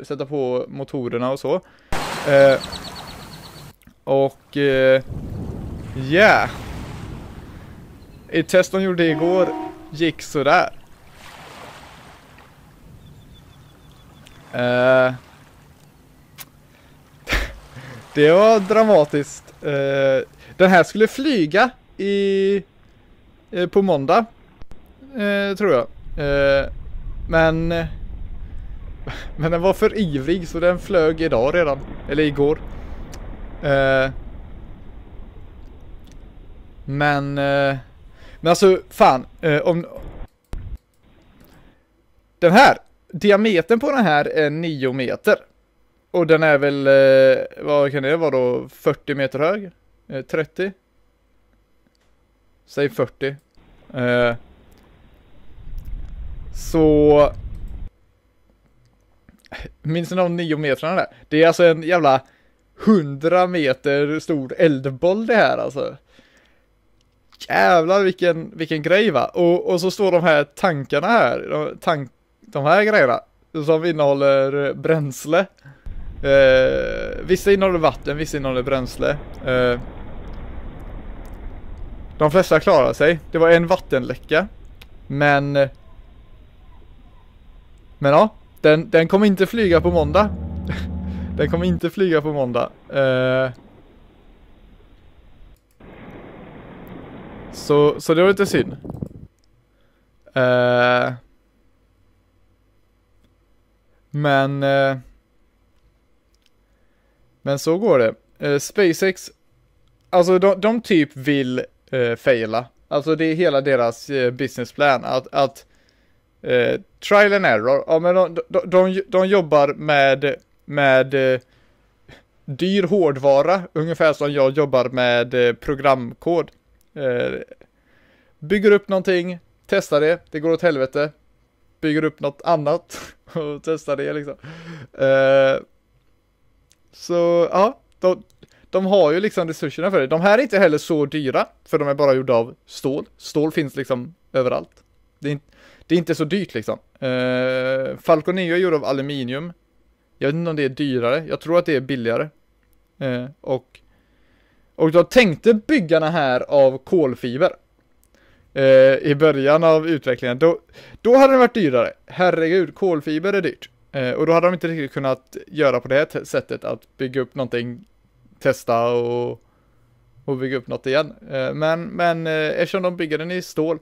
sätta på motorerna och så. Ett test de gjorde igår gick sådär. Det var dramatiskt. Den här skulle flyga på måndag, tror jag. Men den var för ivrig så den flög idag redan. Eller igår. Men alltså fan, om den här diametern på den här är 9 meter. Och den är väl vad kan det vara då, 40 meter hög? 30? Säg 40. Så minns ni de 9 metrarna där? Det är alltså en jävla 100 meter stor eldboll det här alltså. Jävlar vilken grej va. Och så står de här tankarna här. De här grejerna som innehåller bränsle. Vissa innehåller vatten, vissa innehåller bränsle. De flesta klarar sig. Det var en vattenläcka. Men ja, den kommer inte flyga på måndag. Den kommer inte flyga på måndag. Så det var lite synd. Men så går det. SpaceX, alltså de typ vill faila. Alltså det är hela deras businessplan att trial and error. Ja, men de jobbar med dyr hårdvara, ungefär som jag jobbar med programkod. Bygger upp någonting, testar det går åt helvete. Bygger upp något annat och testar det liksom. Så ja, de har ju liksom resurserna för det. De här är inte heller så dyra, för de är bara gjorda av stål. Stål finns liksom överallt. Det är inte så dyrt liksom. Falcon 9 är gjord av aluminium. Jag vet inte om det är dyrare. Jag tror att det är billigare. Och då tänkte byggarna här av kolfiber. I början av utvecklingen. Då hade det varit dyrare. Herregud, kolfiber är dyrt. Och då hade de inte riktigt kunnat göra på det här sättet. Att bygga upp någonting, testa och bygga upp något igen. Men eftersom de bygger den i stål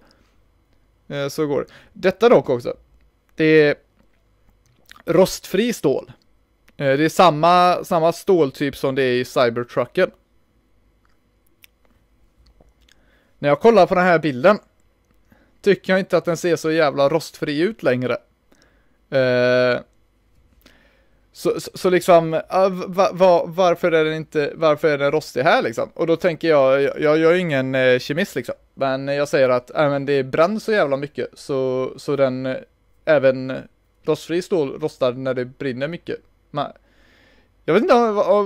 så går det. Detta dock också. Det är rostfri stål. Det är samma ståltyp som det är i Cybertrucken. När jag kollar på den här bilden tycker jag inte att den ser så jävla rostfri ut längre. Så liksom varför är den rostig här liksom? Och då tänker jag är ingen kemist liksom. Men jag säger att men det bränns så jävla mycket så den även rostfri stål rostar när det brinner mycket. Men jag vet inte,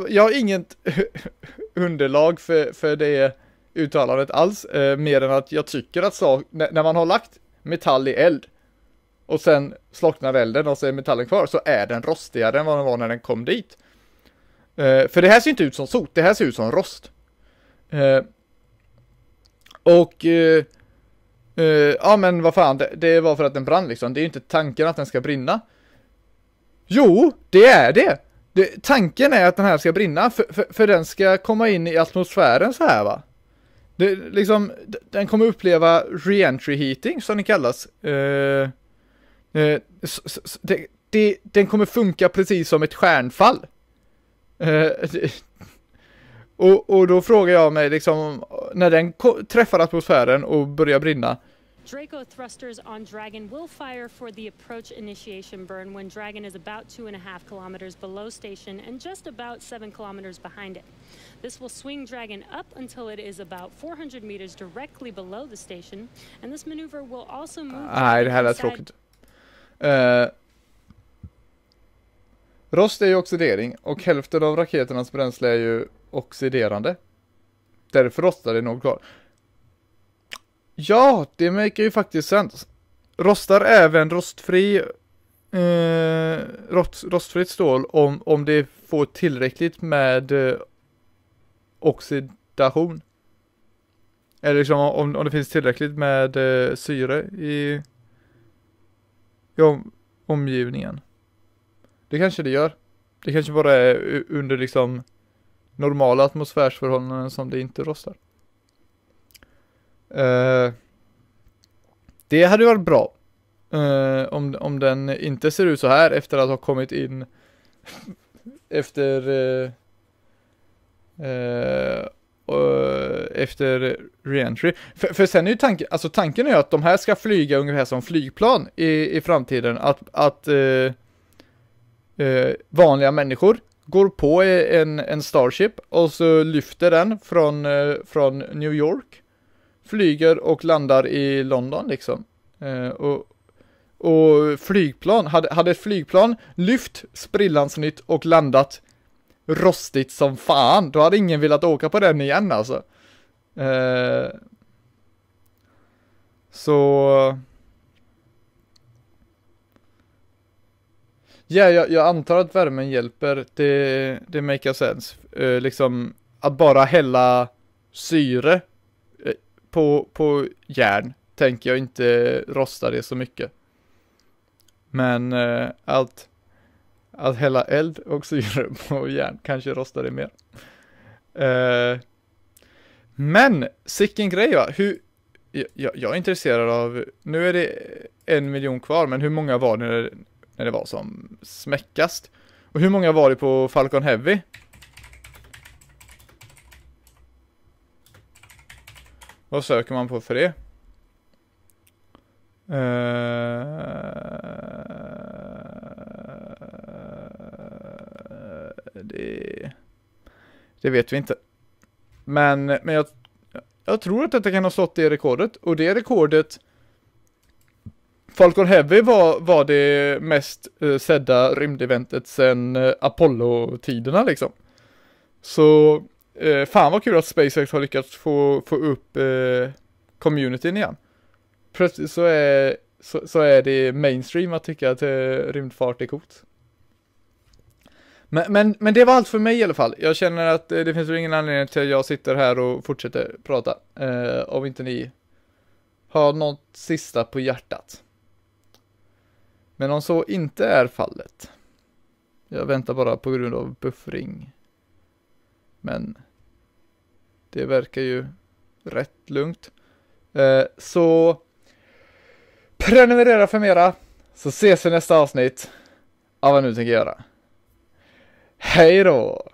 jag har inget underlag för det uttalandet alls, mer än att jag tycker att när man har lagt metall i eld och sen slocknar elden och så är metallen kvar, så är den rostigare än vad den var när den kom dit. För det här ser inte ut som sot, det här ser ut som rost. Ja men vad fan, det var för att den brann liksom. Det är ju inte tanken att den ska brinna. Jo, det är det. Tanken är att den här ska brinna för den ska komma in i atmosfären så här va. Den kommer uppleva re-entry heating som det kallas. Den kommer funka precis som ett stjärnfall. Och då frågar jag mig liksom, när den träffar atmosfären och börjar brinna. Draco thrusters on Dragon will fire for the approach initiation burn when Dragon is about 2.5 kilometers below station and just about 7 kilometers behind it. This will swing Dragon up until it is about 400 meters directly below the station, and this maneuver will also move. Nej, det här är tråkigt. Rost är ju oxidering och hälften av raketernas bränsle är ju oxiderande. Därför rostar det nog kvar. Ja, det make ju faktiskt sens. Rostar även rostfritt stål om det får tillräckligt med oxidation. Eller liksom om det finns tillräckligt med syre i omgivningen. Det kanske det gör. Det kanske bara är under liksom normala atmosfärsförhållanden som det inte rostar. Det hade varit bra om den inte ser ut så här efter att ha kommit in efter reentry. För sen är ju tanken är att de här ska flyga ungefär som flygplan i framtiden, att vanliga människor går på en Starship och så lyfter den från New York, flyger och landar i London liksom. Och flygplan, hade ett flygplan lyft sprillans nytt och landat rostigt som fan, då hade ingen velat åka på den igen alltså. Så ja, jag antar att värmen hjälper. Det makes sense. Liksom att bara hälla syre på järn tänker jag inte rosta det så mycket. Men att hälla eld och syre på järn kanske rostar det mer. Men sicken grej va? Jag är intresserad av, nu är det 1 miljon kvar, men hur många var det när det var som smäckast? Och hur många var det på Falcon Heavy? Vad söker man på för det? Det vet vi inte. Men jag tror att detta kan ha slått det rekordet. Och det rekordet, Falcon Heavy var det mest sedda rymdeventet sedan Apollo-tiderna liksom. Så fan vad kul att SpaceX har lyckats få upp communityn igen. Plötsligt så är det mainstream att tycka att rymdfart är coolt. Men det var allt för mig i alla fall. Jag känner att det finns ingen anledning till att jag sitter här och fortsätter prata. Om inte ni har något sista på hjärtat. Men om så inte är fallet. Jag väntar bara på grund av buffring. Men det verkar ju rätt lugnt. Så prenumerera för mera. Så ses vi nästa avsnitt av vad nu tänker göra. Hej då!